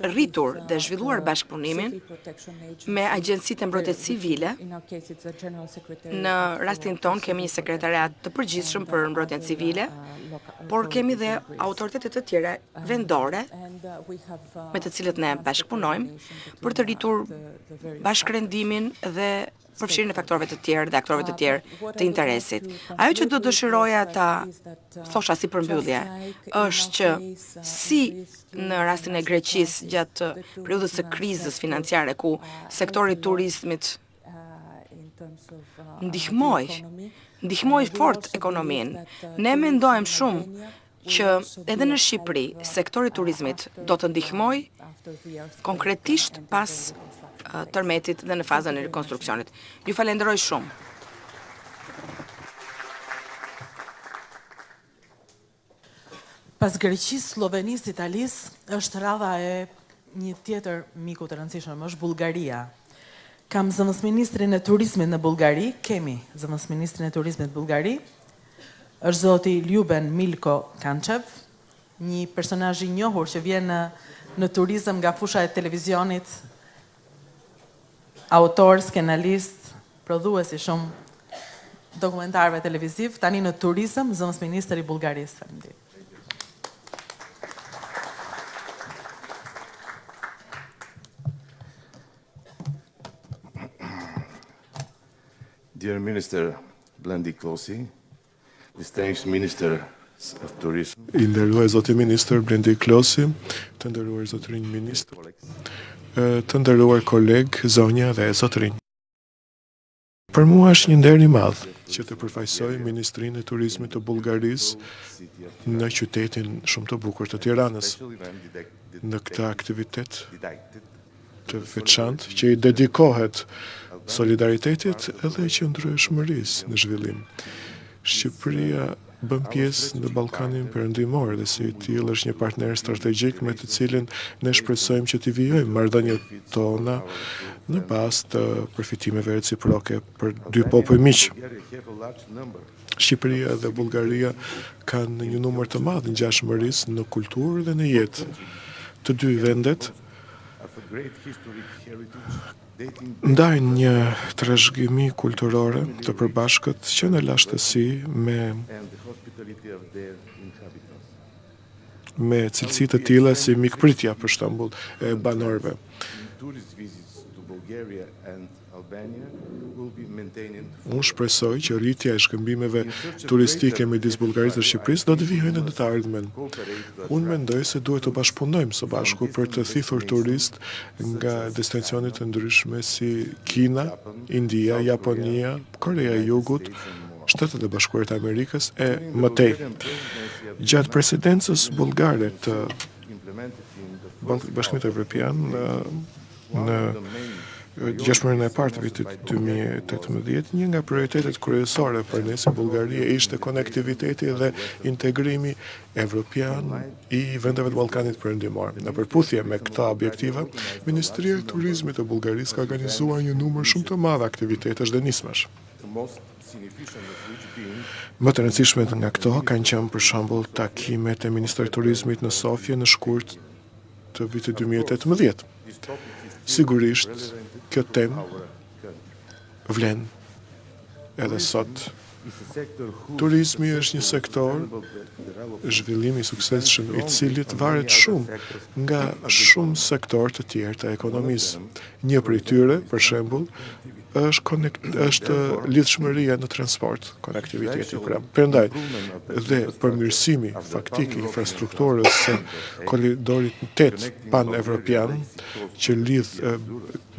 rritur dhe zhvilluar bashkëpunimin me agjencitë e mbrojtjes civile. Në rastin ton kemi një sekretariat të përgjithshëm për mbrojtjen civile, por kemi dhe autoritete të tjera vendore me të cilët ne bashkëpunojmë për të rritur bashkërendimin dhe përfshirjen e faktorëve të tjerë dhe aktorëve të tjerë të interesit. Ajo që do dëshiroja ta thosha si përmbyllje është që si në rastin e Greqisë gjatë periudhës së krizës financiare ku sektori i turizmit ndihmoi fort ekonominë, ne mendojmë shumë që edhe në Shqipëri sektori i turizmit do të ndihmojë konkretisht pas tërmetit dhe në fazën e rekonstruksionit. Ju falenderoj shumë. Pas Greqisë, Slovenisë, Italisë është radha e një tjetër miku të rëndësishëm, është Bullgaria. Kam zëvendësministrin e turizmit në Bullgari, kemi zëvendësministrin e turizmit në Bullgari, është zoti Ljuben Milko Kančev, një personazh i njohur që vjen në turizëm nga fusha e televizionit, autor, skenalist, prodhuesi shumë dokumentarëve televiziv, tani në turizëm, zëvendësministër i Bullgarisë. Faleminderit. Dear Minister Blendi Klosi, distinguished Minister of Tourism, I nderuar zoti ministër Blendi Klosi, të nderuar zotrinj ministër, të nderuar koleg, zonja dhe zotrinj. Për mua është një nder i madh që të përfaqësoj Ministrinë e Turizmit të Bullgarisë në qytetin shumë të bukur të Tiranës, në këtë aktivitet të veçantë që i dedikohet solidaritetit edhe qëndrueshmërisë në zhvillim. Shqipëria bën pjesë në Ballkanin Perëndimor dhe si i tillë është një partner strategjik me të cilin ne shpresojmë që t'i vijojmë marrëdhëniet tona në bazë të përfitimeve reciproke për dy popull miq. Shqipëria dhe Bullgaria kanë një numër të madh ngjashmërisë në kulturë dhe në jetë. Të dy vendet ndajnë një trashëgimi kulturore të përbashkët që në lashtësi me cilësi të tilla si mikpritja për shembull e banorëve. Unë shpresoj që rritja e shkëmbimeve turistike midis Bullgarisë dhe Shqipërisë do të vijojë në të ardhmen. Unë mendoj se duhet të bashkëpunojmë së bashku për të thithur turist nga destinacione të ndryshme si Kina, India, Japonia, Korea e Jugut, Shtetet e Bashkuara të Amerikës e mëtej. Gjatë presidencës bullgare të Bashkimit Evropian në gjashmërinë e parë të vitit 2018, një nga prioritetet kryesore për ne si Bullgari ishte konektiviteti dhe integrimi evropian i vendeve të Ballkanit Perëndimor. Në përputhje me këta objektiva, Ministria e Turizmit të Bullgarisë ka organizuar një numër shumë të madh aktivitetesh dhe nismash. Më të rëndësishme nga këto kanë qenë për shembull takimet e Ministrit të Turizmit në Sofje në shkurt të vitit 2018. Sigurisht, kjo temë vlen edhe sot. Turizmi është një sektor zhvillimi i suksesshëm i cilit varet shumë nga shumë sektor të tjerë të ekonomisë. Një prej tyre, për shembull, është lidhshmëria në transport, konektiviteti. Prandaj, dhe përmirësimi faktik i infrastrukturës së koridorit 8 pan-evropian që lidh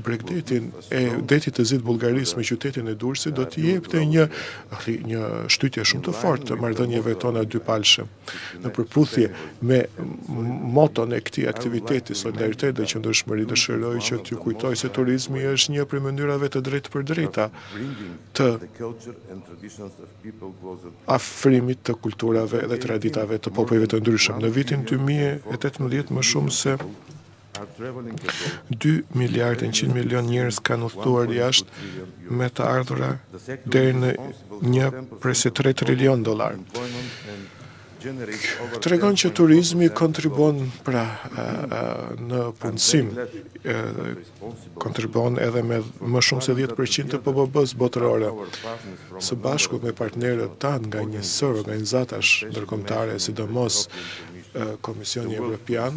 bregdetin e detit të zi të Bullgarisë me qytetin e Durrësit do t'i jepte një shtytje shumë të fortë të marrëdhënieve tona dypalshe. Në përputhje me moton e këtij aktiviteti, Solidaritet dhe Qëndrueshmëri, dëshiroj që t'ju kujtoj se turizmi është një prej mënyrave të drejtë për drejta të afrimit të kulturave dhe traditave të popujve të ndryshëm. Në vitin 2018 më shumë se 2 miliardë 100 milion njerëz kanë udhëtuar jashtë me të ardhura deri në 1,3 trilion dollar. Tregon që turizmi kontribon në punësim, kontribon edhe me më shumë se 10% të PBB-s botërore. Së bashku me partnerët tanë nga njësër organizatash ndërkombëtare, sidomos Komisioni Evropian,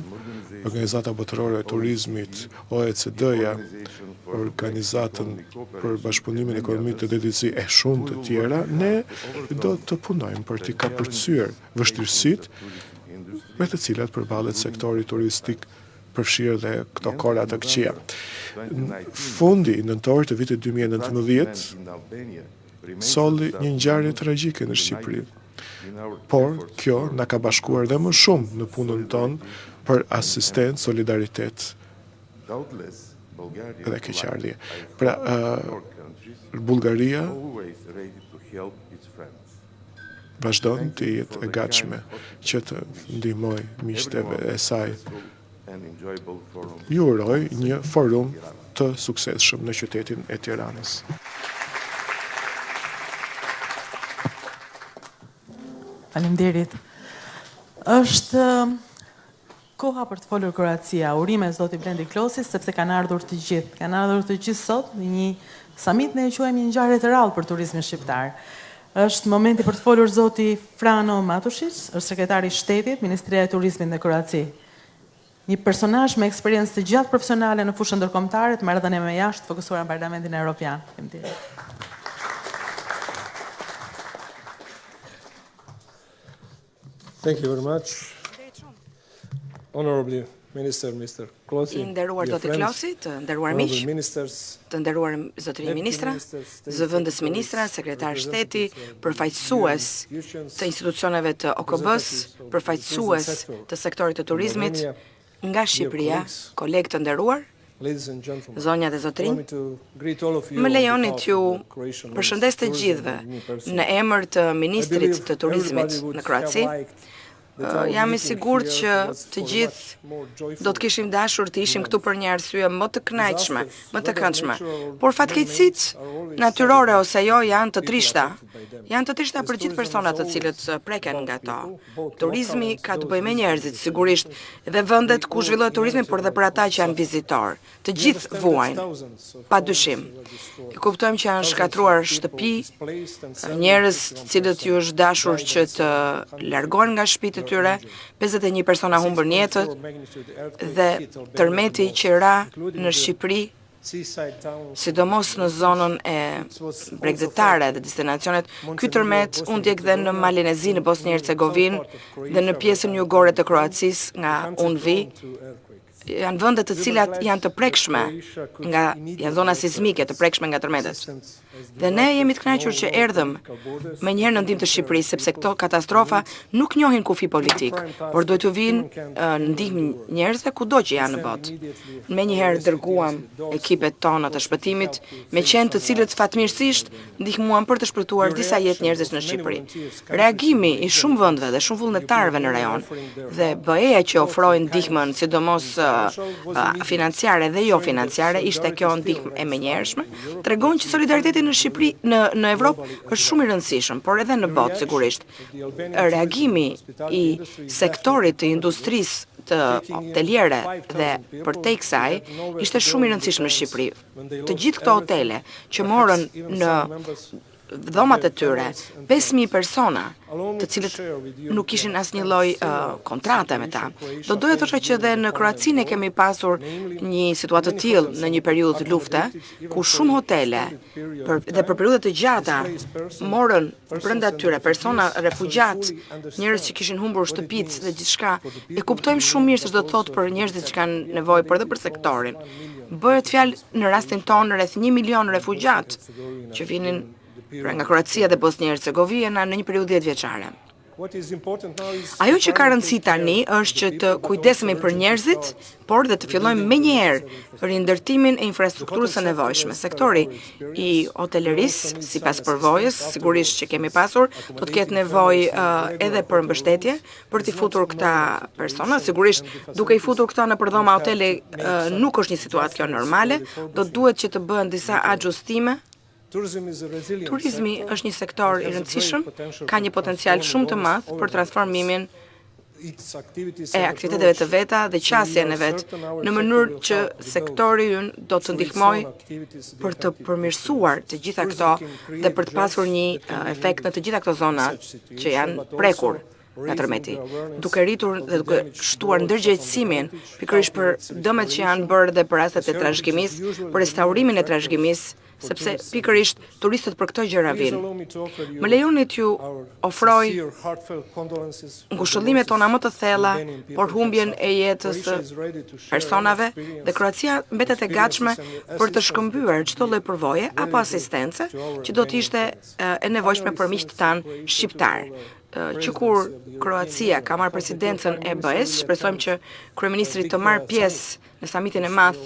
Organizata Botërore e Turizmit, OECD-ja, Organizatën për Bashkëpunimin Ekonomik të Drejtësi e shumë të tjera, ne do të punojmë për t'i kapërcyer vështirësitë me të cilat përballet sektori turistik përfshirë dhe këto kora të këqija. Në fundi nëntor të vitit 2019, solli një ngjarje tragjike në Shqipëri. Por kjo na ka bashkuar dhe më shumë në punën tonë për asistencë, solidaritet dhe keqardhje. Pra, Bullgaria vazhdon të jetë e gatshme që të ndihmoj miqteve e saj. Ju uroj një forum të suksesshëm në qytetin e Tiranës. Faleminderit. Është koha për të folur Kroacia, urime Zotit Blendi Klosi, sepse kanë ardhur të gjithë. Kanë ardhur të gjithë sot në një samit, ne e quajmë një ngjarje të rrallë për turizmin shqiptar. Është momenti për të folur Zoti Frano Matušić, është sekretari i Shtetit, Ministria e Turizmit në Kroaci. Një personazh me eksperiencë të gjatë profesionale në fushën ndërkombëtare, të marrëdhënie me jashtë, fokusuar në Parlamentin Evropian. Faleminderit. Thank you very much. Honorable Minister, Mr. Klosi, I nderuar Zoti Klosi, të nderuar miq, të nderuar zotrinj ministra, zëvendës ministra, sekretar shteti, përfaqësues të institucioneve të OKB-s, përfaqësues të sektorit të turizmit nga Shqipëria, kolegë të nderuar, ladies and gentlemen, Zonja dhe allow zotrinj, me to greet all of you më on lejoni behalf t'ju of the Croatian përshëndes të Ministry of gjithëve Tourism and me personally. në emër të I Ministrit believe të Turizimit everybody would në Kroaci. have liked that our Jam i meeting sigurt here që was të for a gjithë much more joyful do të kishim dashur të ishim këtu për një arsye më të kënaqshme, disasters, më të whether këndshme. natural or Por fatkeqësitë man-made, are always natyrore saddening ose jo janë të people trishta. affected by them. Janë të trishta As për gjithë tourism personat is të cilët always preken about nga to. people, both Turizmi local and ka të those bëjë me visiting njerëzit, the sigurisht, destinations. dhe vendet We ku all zhvillohet turizmi, por dhe për ata që janë suffer. vizitor. Të We gjithë understand that vuajnë, thousands of pa homes dyshim. were destroyed. I kuptojmë që janë Thousands of shkatruar people shtëpi, displaced and several njerëz të 51 cilët ju është dashur died që and të 750 largohen nga shtëpitë e tyre, 51 persona humbën jetët 6.4 magnitude earthquake dhe hit Albania tërmeti the most, që ra including në the Shqipëri, seaside towns sidomos në zonën e bregdetare dhe destinacionet. Ky tërmet u ndjek dhe në Malinezi, në Bosnjë Hercegovinë dhe në pjesën jugore të Kroacisë nga unë vi. Janë vende të cilat janë të prekshme janë zona sismike të prekshme nga tërmetet. Dhe ne jemi të kënaqur që erdhëm me njëherë në ndihmë të Shqipërisë, sepse këto katastrofa nuk njohin kufi politik, por duhet të vinë në ndihmë njerëzve kudo që janë në botë. Me njëherë dërguam ekipet tona të shpëtimit, me qenë të cilët fatmirësisht ndihmuan për të shpëtuar disa jetë njerëzish në Shqipëri. Reagimi i shumë vendeve dhe shumë vullnetarëve në rajon dhe BE-ja që ofrojnë ndihmën, sidomos financiare dhe jo financiare, ishte kjo ndihmë e menjëhershme, tregon që solidariteti në Shqipëri, në Evropë është shumë i rëndësishëm, por edhe në botë sigurisht. Reagimi i sektorit të industrisë të hoteliere dhe përtej kësaj ishte shumë i rëndësishëm në Shqipëri. Të gjithë këto hotele që morën në dhomat e tyre 5.000 persona, të cilët nuk kishin asnjë lloj kontrate me ta. Do doja thosha që dhe në Kroaci ne kemi pasur një situatë të tillë në një periudhë lufte, ku shumë hotele dhe për periudha të gjata morën brenda tyre persona refugjat, njerëz që kishin humbur shtëpitë dhe gjithçka. E kuptojmë shumë mirë se ç'do të thotë për njerëzit që kanë nevojë, por edhe për sektorin. Bëhet fjalë në rastin tonë rreth 1 milion refugjat që vinin nga Kroacia dhe Bosnjë Hercegovina në një periudhë 10 vjeçare. Ajo që ka rëndësi tani është që të kujdesemi për njerëzit, por dhe të fillojmë menjëherë rindërtimin e infrastrukturës së nevojshme. Sektori i hotelerisë, sipas përvojës, sigurisht që kemi pasur, do të ketë nevojë edhe për mbështetje për t'i futur këta persona. Sigurisht, duke i futur këta në përdhoma hotele nuk është një situatë kjo normale, do duhet që të bëhen disa ajustime. Turizmi është një sektor i rëndësishëm, ka një potencial shumë të madh për transformimin e aktiviteteve të veta dhe qasjen e vet, në mënyrë që sektori ynë do të ndihmojë për të përmirësuar të gjitha këto dhe për të pasur një efekt në të gjitha këto zona që janë prekur nga tërmeti, duke rritur dhe duke shtuar ndërgjegjësimin pikërisht për dëmet që janë bërë dhe për rastet e trashëgimisë, për restaurimin e trashëgimisë, sepse pikërisht turistët për këto gjëra vinë. Më lejoni t'ju ofroj ngushëllimet tona më të thella për humbjen e jetës së personave dhe Kroacia mbetet e gatshme për të shkëmbyer çdo lloj përvoje apo asistence që do të ishte e nevojshme për miqtë tanë shqiptar. Që kur Kroacia ka marrë presidencën e BE-s, shpresojmë që kryeministri të marrë pjesë në samitin e madh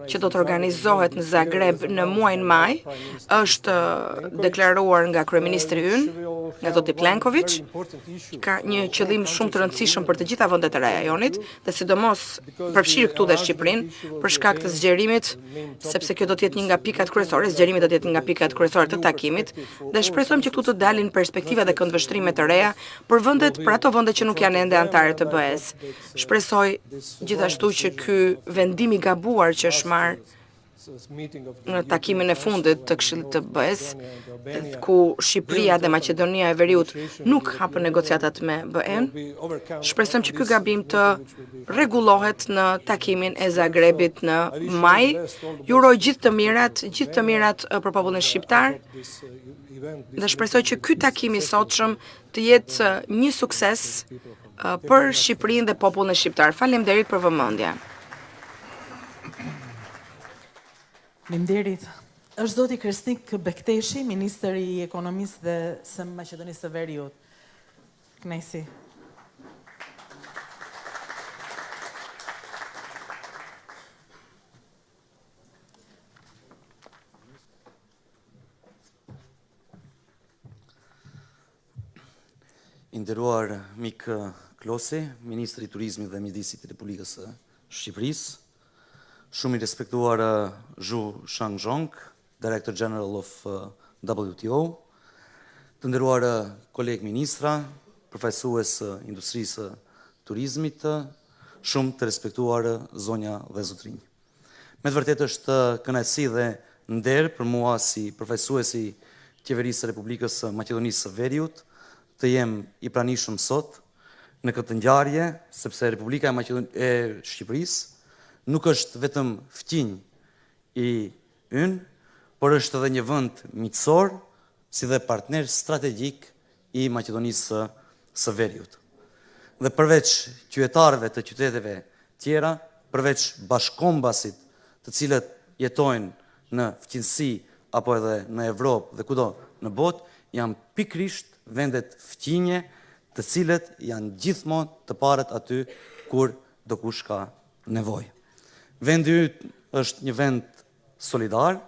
që do të organizohet në Zagreb në muajin maj, është deklaruar nga kryeministri ynë, nga Zoti Plenković, ka një qëllim shumë të rëndësishëm për të gjitha vendet e rajonit, dhe sidomos përfshirë këtu dhe Shqipërinë, për shkak të zgjerimit, sepse kjo do të jetë një nga pikat kryesore, zgjerimi do të jetë një nga pikat kryesore të takimit, dhe shpresojmë që këtu të dalin perspektiva dhe këndvështrime të reja për ato vende që nuk janë ende anëtare të BE-s. Shpresoj gjithashtu që ky vendim i gabuar që është marrë në takimin e fundit të Këshillit të BE-s, ku Shqipëria dhe Maqedonia e Veriut nuk hapën negociatat me BE-n, shpresojmë që ky gabim të rregullohet në takimin e Zagrebit në maj. Ju uroj gjithë të mirat për popullin shqiptar dhe shpresoj që ky takim i sotshëm të jetë një sukses për Shqipërinë dhe popullin shqiptar. Faleminderit për vëmendje. Faleminderit. Është zoti Kresnik Bekteshi, ministri i ekonomisë dhe së Maqedonisë së Veriut. Kënaqësi. I nderuar Mik Klosi, Ministri i Turizmit dhe Mjedisit i Republikës së Shqipërisë, shumë i respektuar Zhu Shangzhong, Director General of WTO, të nderuar kolegë ministra, përfaqësues industrisë turizmit, shumë të respektuar zonja dhe zotrinj. Me të vërtetë është kënaqësi dhe nder për mua si përfaqësuesi i Qeverisë së Republikës së Maqedonisë së Veriut të jem i pranishëm sot në këtë ngjarje, sepse Republika e Shqipërisë nuk është vetëm fqinj i ynë, por është edhe një vend miqësor, si dhe partner strategjik i Maqedonisë së Veriut. Dhe përveç qytetarëve të qyteteve tjera, përveç bashkëkombasit të cilët jetojnë në fqinësi apo edhe në Evropë dhe kudo në botë, janë pikrisht vendet fqinje të cilët janë gjithmonë të parët aty kur do kush ka nevojë. Vendi yt është një vend solidar,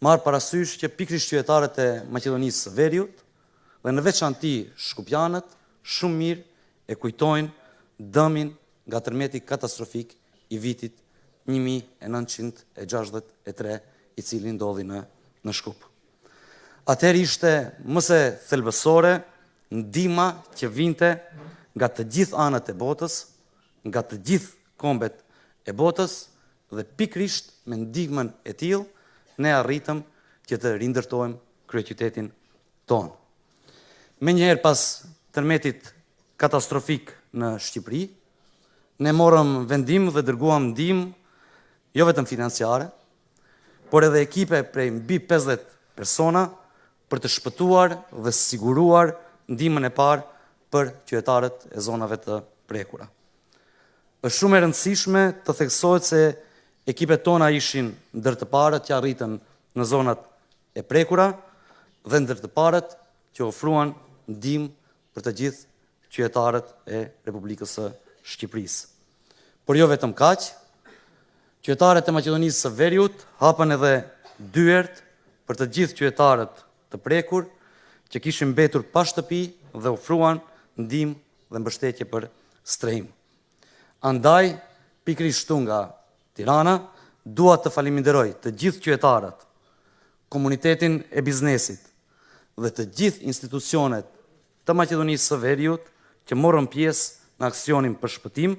marr parasysh që pikrisht qytetarët e Maqedonisë së Veriut dhe në veçanti shkupianët shumë mirë e kujtojnë dëmin nga tërmeti katastrofik i vitit 1963 i cili ndodhi në Shkup. Atëherë ishte mëse thelbësore ndihma që vinte nga të gjithë anët e botës, nga të gjithë kombet e botës dhe pikrisht me ndihmën e tillë ne arritëm që të rindërtojmë kryeqytetin tonë. Menjëherë pas tërmetit katastrofik në Shqipëri, ne morëm vendim dhe dërguam ndihmë jo vetëm financiare, por edhe ekipe prej mbi 50 persona për të shpëtuar dhe siguruar ndihmën e parë për qytetarët e zonave të prekura. Është shumë e rëndësishme të theksohet se ekipet tona ishin ndër të parët që arritën në zonat e prekura dhe ndër të parët që ofruan ndihmë për të gjithë qytetarët e Republikës së Shqipërisë. Por jo vetëm kaq, qytetarët e Maqedonisë së Veriut hapën edhe dyert për të gjithë qytetarët të prekur që kishin mbetur pa shtëpi dhe ofruan ndihmë dhe mbështetje për strehim. Andaj, pikrisht këtu nga Tirana, dua të faleminderoj të gjithë qytetarët, komunitetin e biznesit dhe të gjithë institucionet të Maqedonisë së Veriut që morën pjesë në aksionin për shpëtim,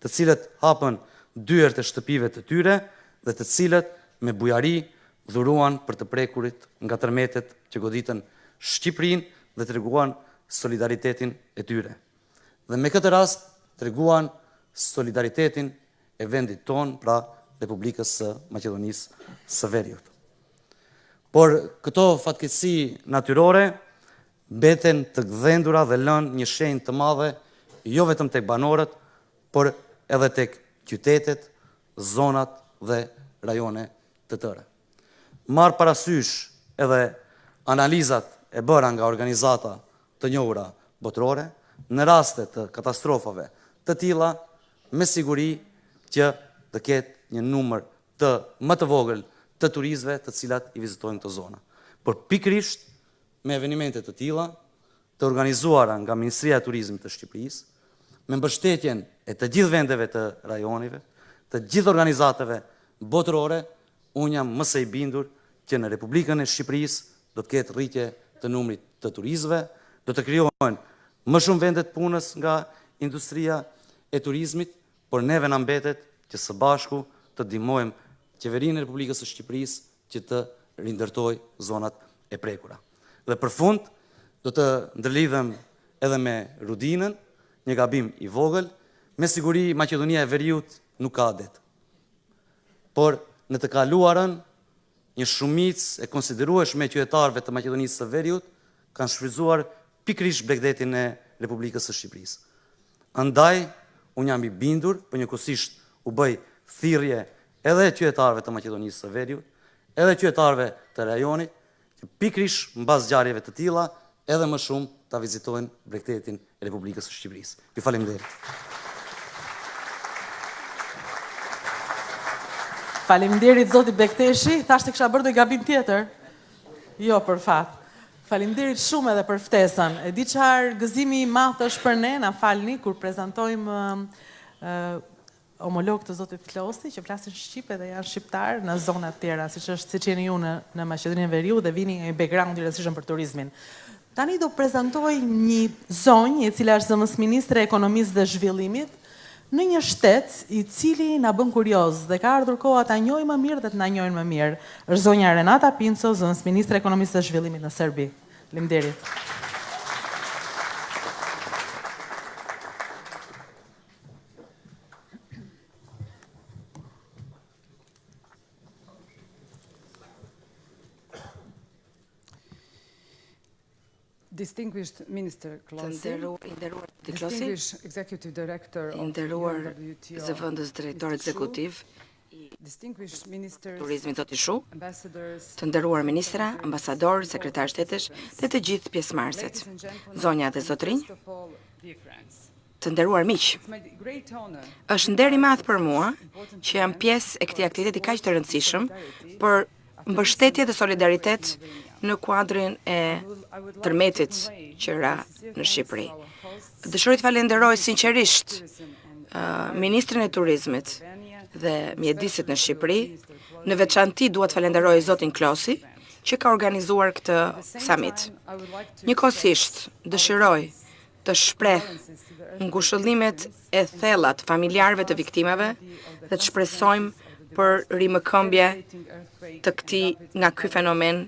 të cilët hapën dyert e shtëpive të tyre dhe të cilët me bujari dhuruan për të prekurit nga tërmetet që goditën Shqipërinë dhe treguan solidaritetin e tyre. Dhe me këtë rast treguan solidaritetin e vendit tonë, pra Republikës së Maqedonisë së Veriut. Por këto fatkeqësi natyrore mbeten të gdhendura dhe lënë një shenjë të madhe jo vetëm tek banorët, por edhe tek qytetet, zonat dhe rajone të tëra. Marr parasysh edhe analizat e bëra nga organizata të njohura botërore, në raste të katastrofave të tilla, me siguri që të ketë një numër më të vogël të turistëve të cilat i vizitojnë këto zona. Por pikrisht me evenimente të tilla, të organizuara nga Ministria e Turizmit të Shqipërisë, me mbështetjen e të gjithë vendeve të rajonive, të gjithë organizatave botërore, unë jam më së i bindur që në Republikën e Shqipërisë do të ketë rritje të numrit të turistëve, do të krijohen më shumë vende të punës nga industria e turizmit, por neve na mbetet që së bashku të ndihmojmë qeverinë e Republikës së Shqipërisë që të rindërtojë zonat e prekura. Dhe për fund do të ndërlidhem edhe me rudinën, një gabim i vogël, me siguri Maqedonia e Veriut nuk ka det. Por në të kaluarën një shumicë e konsiderueshme e qytetarëve të Maqedonisë së Veriut kanë shfrytzuar pikrisht bregdetin e Republikës së Shqipërisë. Andaj, unë jam i bindur, për njëkohësisht u bëj thirrje edhe qytetarëve të Maqedonisë së Veriut, edhe qytetarëve të rajonit, që pikrisht mbas ngjarjeve të tilla, edhe më shumë ta vizitojnë bregdetin e Republikës së Shqipërisë. Ju faleminderit. Faleminderit Zotit Bekteshi, thashtë kisha bërë një gabim tjetër. Jo, për fat. Faleminderit shumë edhe për ftesën. E di çfarë gëzimi i madh është për ne, na falni, kur prezantojmë homolog të Zotit Klosi, që flasin shqip edhe janë shqiptar në zona të tjera, siç jeni ju në Maqedoninë e Veriut dhe vini nga një background i rëndësishëm për turizmin. Tani do prezantoj një zonjë e cila është zëvendësministre e ekonomisë dhe zhvillimit në një shtet i cili na bën kurioz dhe ka ardhur koha ta njohim më mirë dhe të na njohin më mirë. Është zonja Renata Pinco, zëvendësministre e ekonomisë dhe zhvillimit në Serbi. Faleminderit. Distinguished Minister Klosi, Nderuar Klosi, Distinguished Executive Director of nderuar UNWTO, zëvendës drejtor ekzekutiv Distinguished Ministers, Turizmit Zoti Shu, Ambassadors, të nderuar ministra, ambasador, sekretar shtetesh dhe të gjithë pjesëmarrësit, zonja dhe zotrinj, first of all, dear friends. të nderuar miq. It's my great honor Është nder i madh për mua që jam pjesë e këtij aktiviteti kaq të rëndësishëm për mbështetje dhe solidaritet në kuadrin e tërmetit që ra në Shqipëri. Dëshiroj të falenderoj sinqerisht ministrin e turizmit dhe mjedisit në Shqipëri, në veçanti dua të falenderoj Zotin Klosi që ka organizuar këtë samit. Njëkohësisht dëshiroj të shpreh ngushëllimet e thella të familjarëve të viktimave dhe të shpresojmë për rimëkëmbje të nga ky fenomen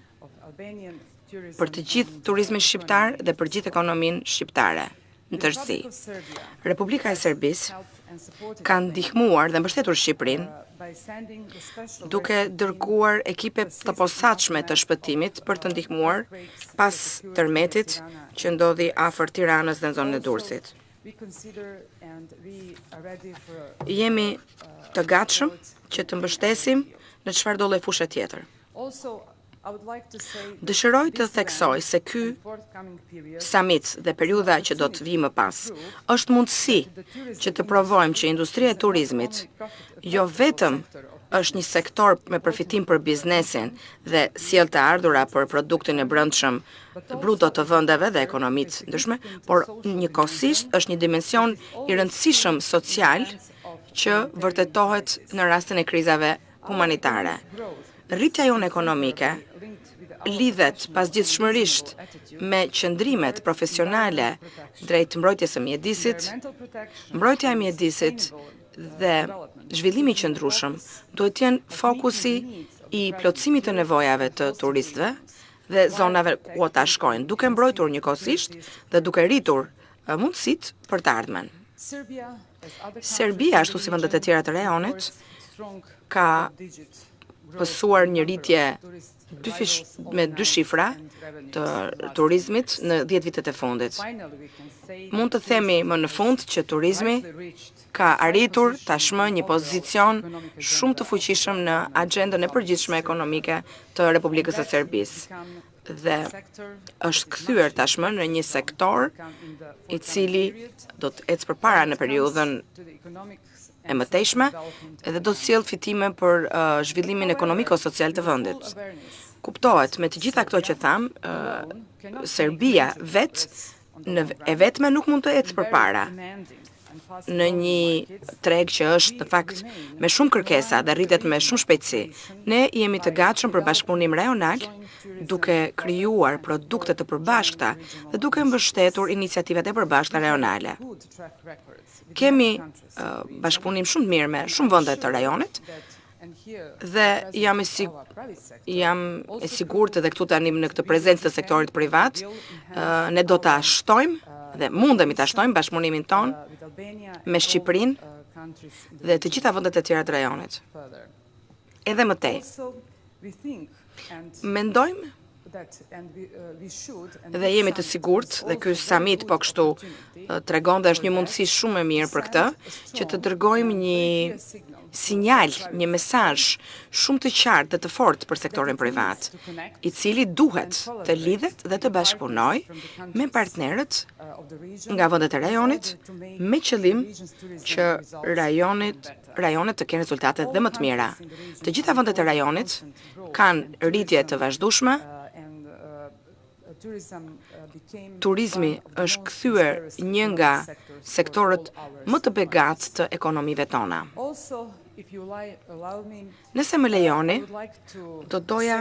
për të gjithë turizmin shqiptar dhe për gjithë ekonominë shqiptare në tërësi. Republika e Serbisë ka ndihmuar dhe mbështetur Shqipërinë duke dërguar ekipe të posaçme të shpëtimit për të ndihmuar pas tërmetit që ndodhi afër Tiranës dhe në zonën e Durrësit. Jemi të gatshëm që të mbështesim në çfarëdo lloj fushë tjetër. Dëshiroj të theksoj se ky samit dhe periudha që do të vijë më pas është mundësi që të provojmë që industria e turizmit jo vetëm është një sektor me përfitim për biznesin dhe sjell të ardhura për produktin e brendshëm bruto të vendeve dhe ekonomitë ndryshme, por njëkohësisht është një dimension i rëndësishëm social që vërtetohet në rastin e krizave humanitare. Rritja jonë ekonomike lidhet pasgjithshmërisht me qëndrimet profesionale drejt mbrojtjes së mjedisit, mbrojtja e mjedisit dhe zhvillimi i qëndrueshëm duhet të jenë fokusi i plotësimit të nevojave të turistëve dhe zonave ku ata shkojnë, duke mbrojtur njëkohësisht dhe duke rritur mundësitë për të ardhmen. Serbia, ashtu si vendet e tjera të rajonit, ka pësuar një rritje me 2 shifra të turizmit në 10 vitet e fundit. Mund të themi më në fund që turizmi ka arritur tashmë një pozicion shumë të fuqishëm në agjendën e përgjithshme ekonomike të Republikës së Serbisë dhe është kthyer tashmë në një sektor i cili do të ecë përpara në periudhën e mëtejshme edhe do të sjellë fitime për zhvillimin ekonomiko-social të vendit. Kuptohet me të gjitha këto që tham, Serbia e vetme nuk mund të ecë përpara në një treg që është në fakt me shumë kërkesa dhe rritet me shumë shpejtësi. Ne jemi të gatshëm për bashkëpunim rajonal, duke krijuar produkte të përbashkëta dhe duke mbështetur iniciativat e përbashkëta rajonale. Kemi bashkëpunim shumë të mirë me shumë vende të rajonit dhe jam e sigurt edhe këtu tani në këtë prezencë të sektorit privat, ne do ta shtojmë dhe mundemi ta shtojmë bashkëpunimin ton me Shqipërinë dhe të gjitha vendet e tjera të rajonit. Edhe më tej. Mendojmë dhe jemi të sigurt dhe ky samit po kështu tregon dhe është një mundësi shumë e mirë për këtë, që të dërgojmë një sinjal, një mesazh shumë të qartë dhe të fortë për sektorin privat, i cili duhet të lidhet dhe të bashkëpunojë me partnerët nga vendet e rajonit me qëllim që rajonet të kenë rezultate dhe më të mira. Të gjitha vendet e rajonit kanë rritje të vazhdueshme Turizmi është kthyer një nga sektorët më të begatë të ekonomive tona. Nëse më lejoni, do doja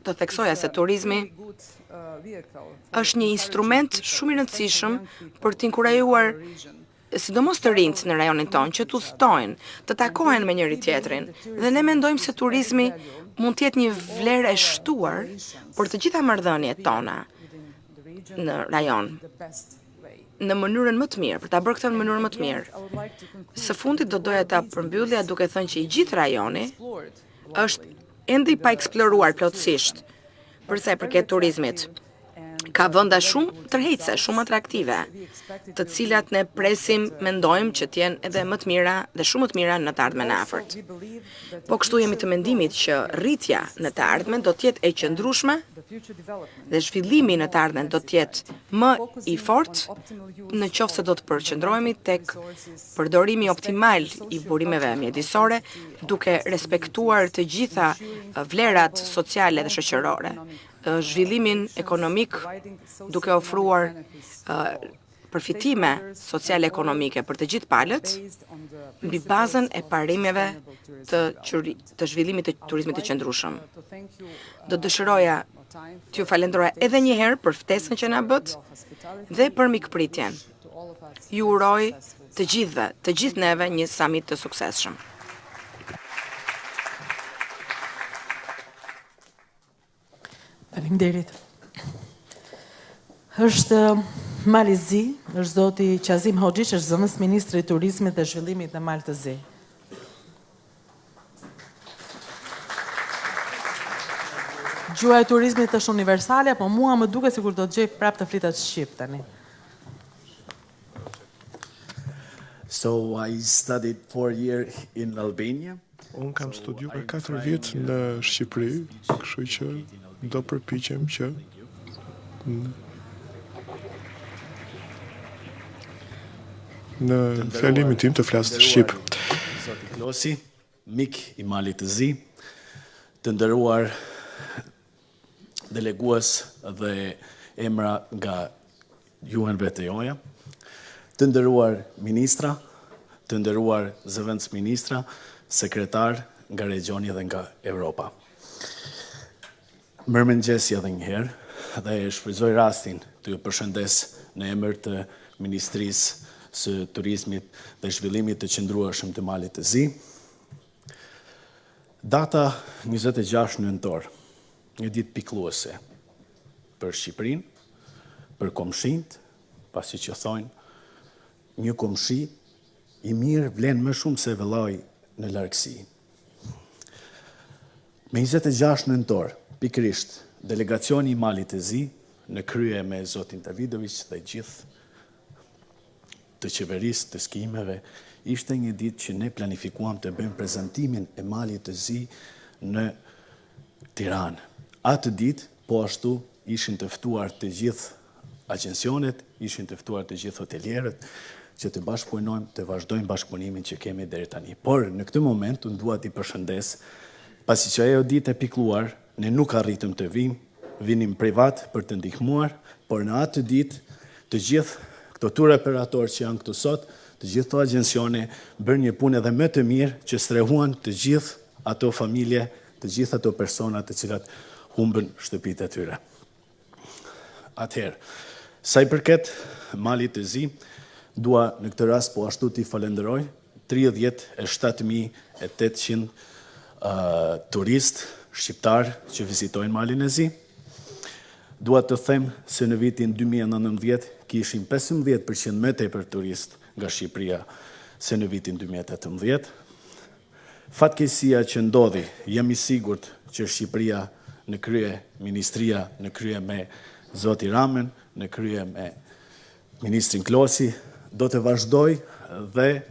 të theksoja se turizmi është një instrument shumë i rëndësishëm për të inkurajuar sidomos të rinjt në rajonin tonë që të udhtojnë, të takohen me njëri tjetrin, dhe ne mendojmë se turizmi mund të jetë një vlerë e shtuar për të gjitha marrëdhëniet tona në rajon, në mënyrën më të mirë, për ta bërë këtë në mënyrën më të mirë. Së fundit do doja ta përmbyllja duke thënë që i gjithë rajoni është ende i pa eksploruar plotësisht për sa i përket turizmit. Ka vënda shumë tërheqëse, shumë atraktive, të cilat ne presim, mendojmë që t'jenë edhe më të mira dhe shumë më të mira në të ardhmen e afërt. Po kështu jemi të mendimit që rritja në të ardhmen do t'jetë e qëndrueshme dhe zhvillimi në të ardhmen do t'jetë më i fortë në qoftë se do të përqendrohemi tek përdorimi optimal i burimeve mjedisore, duke respektuar të gjitha vlerat sociale dhe shoqërore, zhvillimin ekonomik, duke ofruar përfitime sociale ekonomike për të gjithë palët, mbi bazën e parimeve të zhvillimit të turizmit të qëndrueshëm. Do dëshiroja t'ju falenderoja edhe një herë për ftesën që na bët dhe për mikpritjen. Ju uroj të gjithë neve një samit të suksesshëm. Faleminderit. Është Malizi, është zoti Qazim Hoxhiç, është zëvendës ministri i Turizmit dhe Zhvillimit në Mal të Zi. Gjuha e turizmit është universale, po mua më duket sikur do të gjej prapë të flitet shqip tani. So I studied 4 years in Albania. Unë kam studiuar 4 vjet në Shqipëri, kështu që do përpiqem që në fjalimin tim të flas shqip. Zotit Klosi, mik i Malit të Zi, të nderuar delegues dhe emra nga juanve të joja, të nderuar ministra, të nderuar zëvendës ministra, sekretar nga regioni dhe nga Europa. Mirëmëngjesja edhe një herë dhe shfrytëzoj rastin të ju përshëndes në emër të Ministrisë së Turizmit dhe Zhvillimit të Qëndrueshëm të Malit të Zi. Data 26 nëntor, një ditë pikëlluese për Shqipërinë, për komshinët, pasi që thonë një komshi i mirë vlen më shumë se vëllai në largësi. Me 26 nëntor, pikërisht, delegacioni i Malit të Zi, në krye me zotin Davidović dhe gjithë të qeverisë, të skimeve, ishte një ditë që ne planifikuam të bëjmë prezantimin e Malit të Zi në Tiranë. Atë ditë, po ashtu, ishin të ftuar të gjithë agjensionet, ishin të ftuar të gjithë hotelierët, që të bashkëpunojmë, të vazhdojmë bashkëpunimin që kemi deri tani. Por, në këtë moment, unë dua t'i përshëndes, pasi që ajo ditë e pikluar, ne nuk arritëm të vinim privat për të ndihmuar, por në atë ditë të gjithë këto tur operatorë që janë këtu sot, të gjithë këto agjensione bërë një punë edhe më të mirë që strehuan të gjithë ato familje, të gjithë ato persona të cilat humbën shtëpitë e tyre. Atëherë, sa i përket Malit të Zi, dua në këtë rast po ashtu t'i falenderoj 37.800 turistë shqiptar që vizitojnë Malin e Zi. Dua të them se në vitin 2019 kishim 15% më tepër turistë nga Shqipëria se në vitin 2018. Fatkeqësia që ndodhi, jam i sigurt që Shqipëria në krye ministria, në krye me zoti Ramën, në krye me ministrin Klosi, do të vazhdoj dhe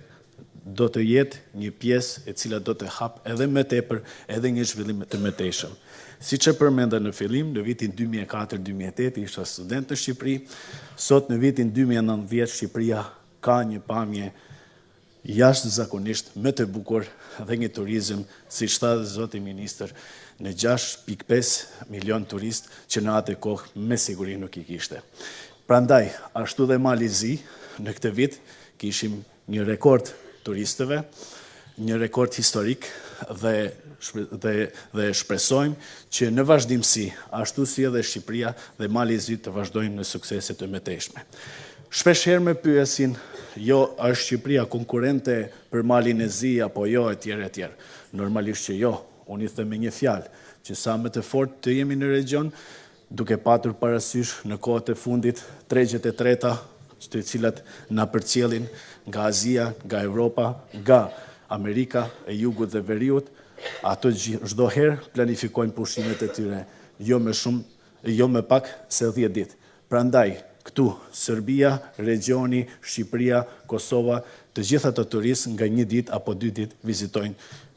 do të jetë një pjesë e cila do të hap edhe më tepër edhe një zhvillim të mëtejshëm. Siç e përmenda në fillim, në vitin 2004-2008 isha student në Shqipëri, sot në vitin 2019 Shqipëria ka një pamje jashtëzakonisht më të bukur dhe një turizëm, siç tha zoti ministër, në 6.5 milion turist që në atë kohë me siguri nuk i kishte. Prandaj, ashtu dhe Mali Zi, në këtë vit kishim një rekord turistëve, një rekord historik dhe shpresojmë që në vazhdimsi, ashtu si edhe Shqipëria dhe Mali Zi të vazhdojnë në sukseset të mëtejshme. Shpesh herë me pyesin, jo, është Shqipëria konkurente për Malin e Zi apo jo, etj. Normalisht që jo, unë i them me një fjalë, që sa më të fortë të jemi në region, duke patur parasysh në kohët e fundit tregjet e treta, të cilat na përcjellin nga Azia, nga Evropa, nga Amerika e Jugut dhe Veriut, ato çdo herë planifikojnë pushimet e tyre, jo më pak se 10 ditë. Prandaj, këtu, Serbia, regioni, Shqipëria, Kosova, të gjitha të turistë nga 1 ditë apo 2 ditë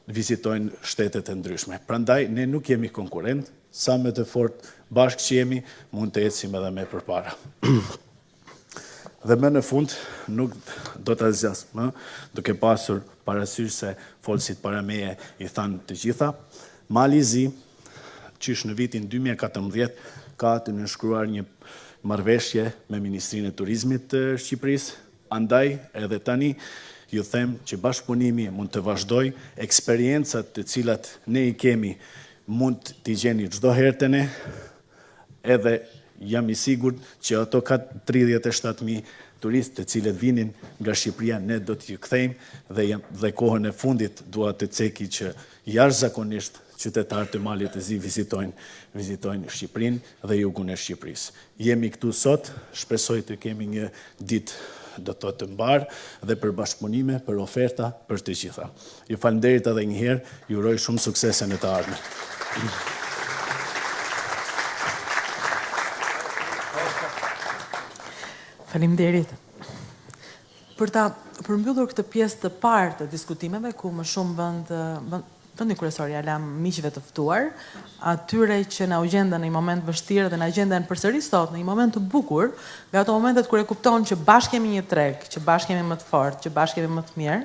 vizitojnë shtetet e ndryshme. Prandaj, ne nuk jemi konkurrent, sa më të fort bashkë që jemi, mund të ecim edhe me përpara. Dhe më në fund, nuk do të zgjasë, duke pasur parasysh se folësit para meje i thanë të gjitha, Mali Zi, qysh në vitin 2014, ka të nënshkruar një marrëveshje me Ministrinë e Turizmit të Shqipërisë, andaj edhe tani ju them që bashkëpunimi mund të vazhdoj, eksperiencat të cilat ne i kemi mund t'i gjeni çdo herë të ne, edhe jam i sigurt që ato ka 37.000 turistë të cilët vinin nga Shqipëria, ne do t'ju kthejmë dhe kohën e fundit dua të ceki që jashtëzakonisht qytetarët e Malit të Zi vizitojnë Shqipërinë dhe jugun e Shqipërisë. Jemi këtu sot, shpresoj të kemi një ditë do të mbarë dhe për bashkëpunime, për oferta, për të gjitha. Ju falenderit edhe një herë, ju uroj shumë suksese në të ardhmen. Faleminderit. Për ta përmbyllur këtë pjesë të parë të diskutimeve, ku më shumë vendi kryesor ja lam miqve të ftuar, atyre që na u gjendën në një moment vështirë dhe na gjenden përsëris sot në një moment të bukur, nga ato momentet kur e kupton që bashkë kemi një treg, që bashkë kemi më të fortë, që bashkë kemi më të mirë.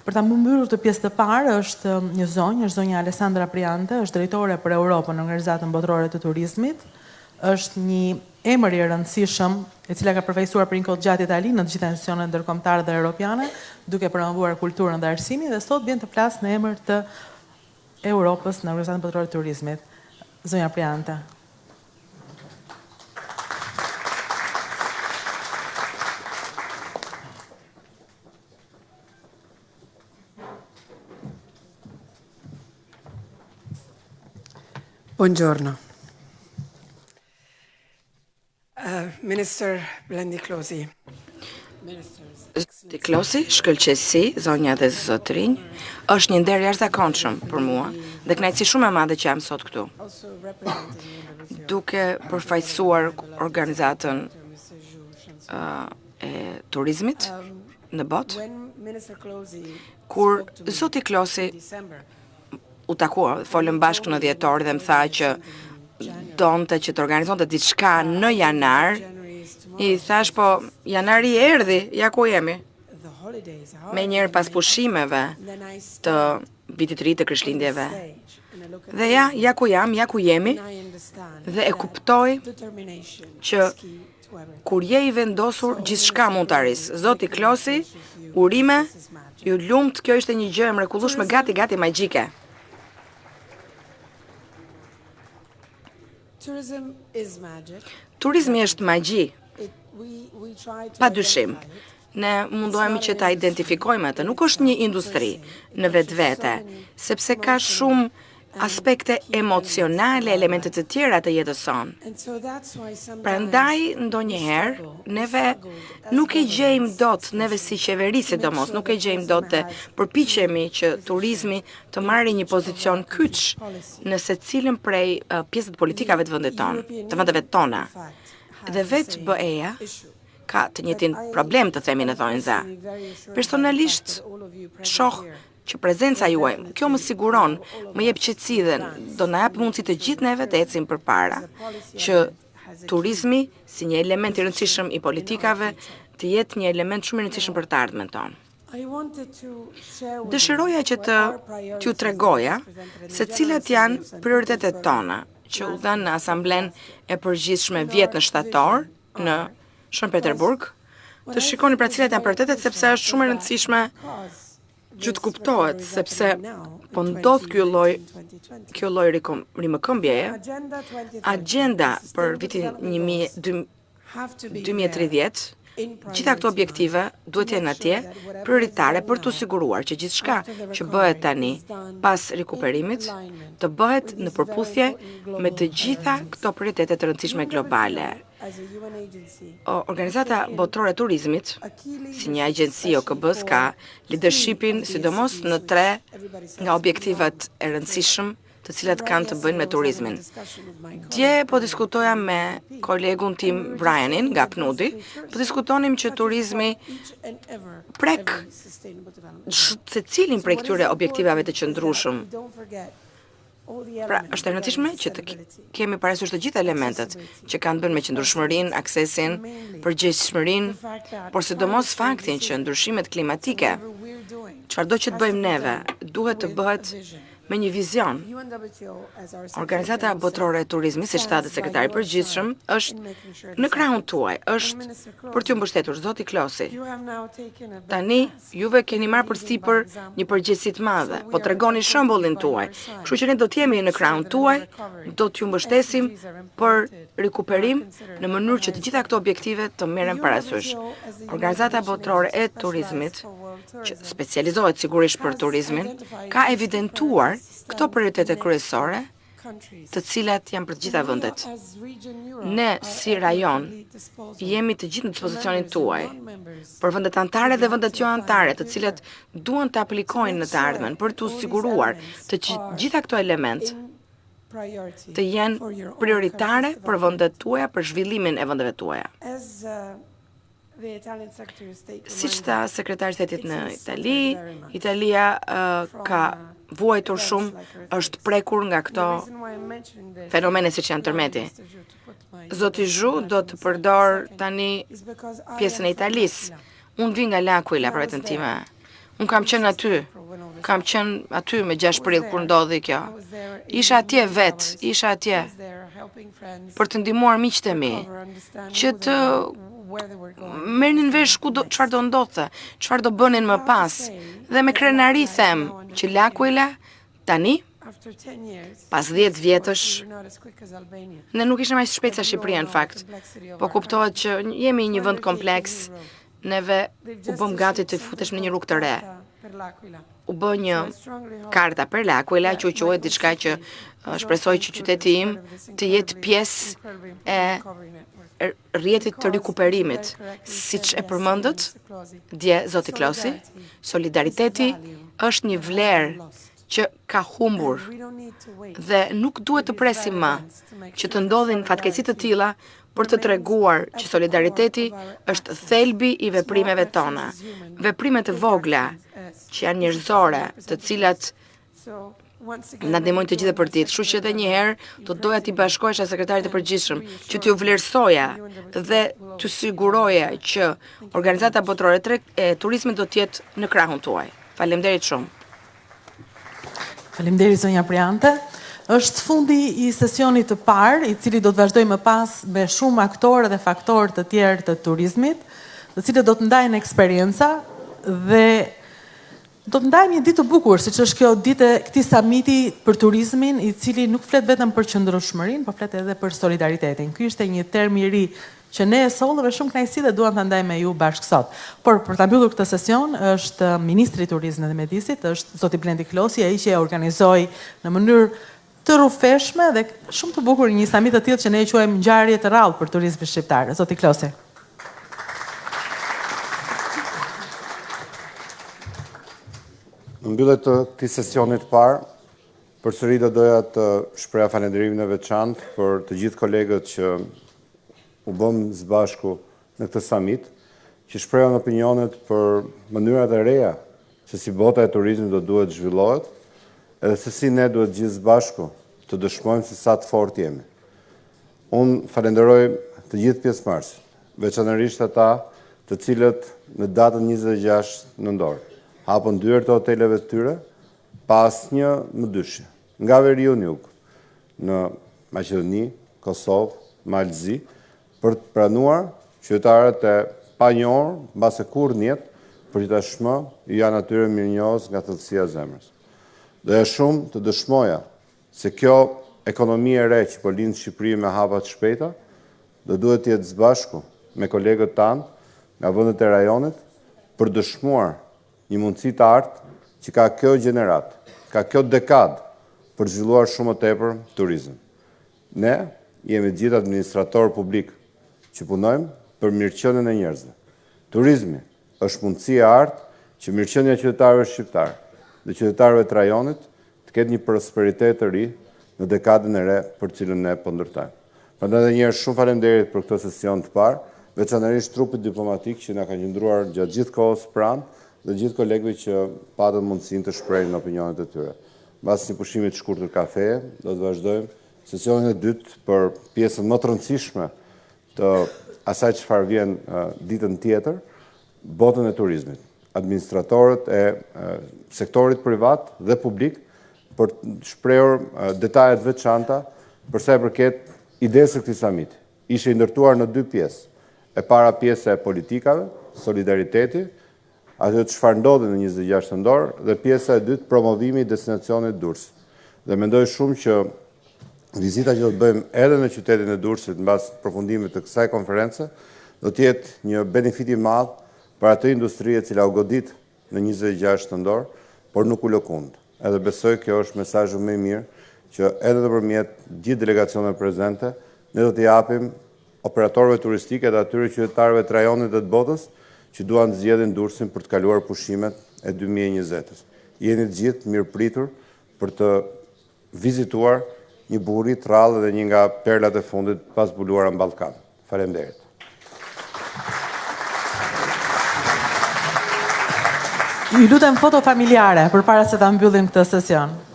Për ta përmbyllur këtë pjesë të parë është një zonjë, është zonja Alessandra Priante, është drejtore për Europën në Organizatën Botërore të Turizmit, është një emër i rëndësishëm, e cila ka përfaqësuar për një kohë gjatë Italinë në të gjitha institucionet ndërkombëtare dhe europiane, duke promovuar kulturën dhe arsimin, dhe sot vjen të flas në emër të Europës në Organizatën Botërore të Turizmit. Zonja Priante. Buongiorno. Minister Blendi Klosi. Zotit Klosi, shkëlqësi, zonja dhe zotrinj, është një nder jashtëzakonshëm për mua dhe kënaqësi shumë e madhe që jam sot këtu. Duke përfaqësuar organizatën e turizmit në botë, kur Zoti Klosi u takua, folëm bashkë në dhjetor dhe më tha që donte që të organizonte diçka në janar, i thash po janari erdhi, ja ku jemi. Me njerë pas pushimeve të vitit të ri të Krishtlindjeve. Dhe ja ku jam, ja ku jemi, dhe e kuptoj që kur je i vendosur, gjithçka mund të arrisë. Zoti Klosi, urime, ju lumt, kjo ishte një gjë e mrekullueshme, gati magjike. Turizmi është magji, pa dyshim. Ne mundohemi që ta identifikojmë atë, nuk është një industri në vetvete, sepse ka shumë aspekte emocionale, elementet të tjera të jetës sonë. Prandaj, ndonjëherë, neve nuk e gjejmë dot, neve si qeveri sidomos, nuk e gjejmë dot dhe përpiqemi që turizmi të marrë një pozicion kyç në secilën prej pjesët politikave të vendeve tona. Dhe vetë BE-ja ka të njëjtin problem, të themi në thonjza. Personalisht shoh që prezenca juaj, kjo më siguron, më jep qetësi dhe do na jap mundësi të gjithë neve të ecim përpara, që turizmi, si një element i rëndësishëm i politikave, të jetë një element shumë i rëndësishëm për të ardhmen tonë. Dëshiroja që t'ju tregoja se cilat janë prioritetet tona që u dhanë në Asamblen e Përgjithshme vjet në shtator në Shën Peterburg, të shikoni pra cilat janë prioritetet sepse është shumë e rëndësishme që të kuptohet sepse po ndodh ky lloj rimëkëmbjeje. Agjenda për vitin 2030, gjitha këto objektive duhet jenë atje prioritare për të siguruar që gjithçka që bëhet tani pas rikuperimit të bëhet në përputhje me të gjitha këto prioritete të rëndësishme globale. Organizata botërore e turizmit, si një agjenci OKB-s, ka leadershipin sidomos në 3 nga objektivat e rëndësishëm të cilat kanë të bëjnë me turizmin. Dje po diskutoja me kolegun tim Brianin nga PNUD-i, po diskutonim që turizmi prek secilin prej këtyre objektivave të qëndrueshëm. Pra, është e rëndësishme që të kemi parasysh të gjitha elementet që kanë bën me qëndrueshmërinë, aksesin, përgjegjësinë, por sidomos faktin që ndryshimet klimatike, çfarëdo që të bëjmë neve, duhet të bëhet me një vizion. Organizata botërore e turizmit, siç tha sekretari i përgjithshëm, është në krahun tuaj, është për t'ju mbështetur, Zoti Klosi. Tani juve keni marrë përsipër një përgjegjësi të madhe, po tregoni shembullin tuaj. Kështu që ne do të jemi në krahun tuaj, do t'ju mbështesim për rikuperim në mënyrë që të gjitha këto objektive të merren parasysh. Organizata botërore e turizmit, që specializohet sigurisht për turizmin, ka evidentuar këto prioritete kryesore, të cilat janë për të gjitha vendet. Ne si rajon jemi të gjithë në dispozicionin tuaj, për vendet anëtare dhe vendet jo anëtare, të cilat duan të aplikojnë në të ardhmen për të siguruar të gjitha këto element të jenë prioritare për vendet tuaja, për zhvillimin e vendeve tuaja. Siç tha sekretari i Shtetit në Itali, Italia ka vuajtur shumë, është prekur nga këto fenomene siç janë tërmeti. Zoti Zhu do të përdor tani pjesën e Italisë. Unë vi nga L'Aquila për veten time. Unë kam qenë aty me 6 prill kur ndodhi kjo. Isha atje për të ndihmuar miqtë e mi që të merrnin vesh çfarë do ndodhte, çfarë do bënin më pas. Dhe me krenari them që L'Aquila tani, pas 10 vjetësh, ne nuk ishim aq shpejt sa Shqipëria në fakt, po kuptohet që jemi një vend kompleks, neve u bëm gati të futesh në një rrugë të re. U bë një karta për L'Aquila, që quhet diçka që shpresoj që qyteti im të jetë pjesë e rrjetit të rikuperimit, siç e përmendët dje Zoti Klosi. Solidariteti është një vlerë që ka humbur dhe nuk duhet të presim më që të ndodhin fatkeqësi të tilla për të treguar që solidariteti është thelbi i veprimeve tona. Veprimet e vogla që janë njerëzore, të cilat na ndihmojnë të gjithë për ditë. Kështu që edhe një herë do doja t'i bashkohesha sekretarit të përgjithshëm që t'ju vlerësoja dhe t'ju siguroja që Organizata Botërore e Turizmit do t'jetë në krahun tuaj. Faleminderit shumë. Faleminderit zonja Priante. Është fundi i sesionit të parë, i cili do të vazhdojë më pas me shumë aktorë dhe faktorë të tjerë të turizmit, të cilët do të ndajnë eksperjenca dhe do të ndajmë një ditë të bukur, siç është kjo ditë e këtij samiti për turizmin, i cili nuk flet vetëm për qëndrueshmërinë, por flet edhe për solidaritetin. Ky ishte një term i ri që ne e sollëm me shumë kënaqësi dhe duam ta ndajmë me ju bashkë sot. Por për ta mbyllur këtë sesion është ministri i Turizmit dhe Mjedisit, është Zoti Blendi Klosi, ai që e organizoi në mënyrë të rrufeshme dhe shumë të bukur një samit të tillë që ne e quajmë ngjarje të rrallë për turizmin shqiptar. Zoti Klosi. Në mbyllet të këtij sesionit parë, përsëri do doja të shpreha falënderimin e veçantë për të gjithë kolegët që u bëm së bashku në këtë samit, që shprehan opinionet për mënyrat e reja se si bota e turizmit do duhet zhvillohet, edhe se si ne duhet gjithë së bashku të dëshmojmë se sa të fortë jemi. Unë falenderoj të gjithë pjesëmarrësit, veçanërisht ata të cilët në datën 26 nëntor hapën dyert e hoteleve të tyre pa asnjë mëdyshje. Nga veriu në jug, në Maqedoni, Kosovë, Malzi, për të pranuar qytetarët e panjohur, mbase kurrë në jetë, për që tashmë janë atyre mirënjohës nga thellësia e zemrës. Doja shumë të dëshmoja se kjo ekonomi e re që po lind Shqipëri me hapa të shpejta, do duhet të jetë së bashku me kolegët tanë nga vendet e rajonit për dëshmuar një mundësi të artë që ka kjo gjenerat, ka kjo dekad për zhvilluar shumë më tepër turizëm. Ne jemi gjithë administrator publik që punojmë për mirëqenien e njerëzve. Turizmi është mundësi e artë që mirëqenia e qytetarëve shqiptar dhe qytetarëve të rajonit të ketë një prosperitet të ri në dekadën e re për cilën ne po ndërtojmë. Prandaj edhe një herë shumë faleminderit për këtë sesion të parë, veçanërisht trupit diplomatik që na ka qëndruar gjatë gjithë kohës pranë dhe gjithë kolegëve që patën mundësinë të shprehin opinionet e tyre. Mbas një pushimi të shkurtër kafeje, do të vazhdojmë sesionin e dytë për pjesën më të rëndësishme të asaj çfarë vjen ditën tjetër, botën e turizmit. Administratorët e sektorit privat dhe publik për të shprehur detajet veçanta për sa i përket idesë së këtij samiti. Ishte i ndërtuar në dy pjesë. E para pjesa e politikave, solidariteti, ajo çfarë ndodhi në 26 nëntor, dhe pjesa e dytë promovimi i destinacionit Durrësi. Dhe mendoj shumë që vizita që do të bëjmë edhe në qytetin e Durrësit mbas përfundimit të kësaj konference do të jetë një benefit i madh për atë industri e cila u godit në 26 nëntor, por nuk u lëkund. Edhe besoj kjo është mesazhi më i mirë që edhe nëpërmjet gjithë delegacioneve prezente ne do t'i japim operatorëve turistike dhe atyre qytetarëve të rajonit dhe të botës që duan të zgjedhin Durrësin për të kaluar pushimet e 2020-s. Jeni të gjithë mirë pritur për të vizituar një buhuri të rrallë dhe një nga perlat e fundit pas zbuluara në Ballkan. Faleminderit. Ju lutem foto familjare përpara se ta mbyllim këtë sesion.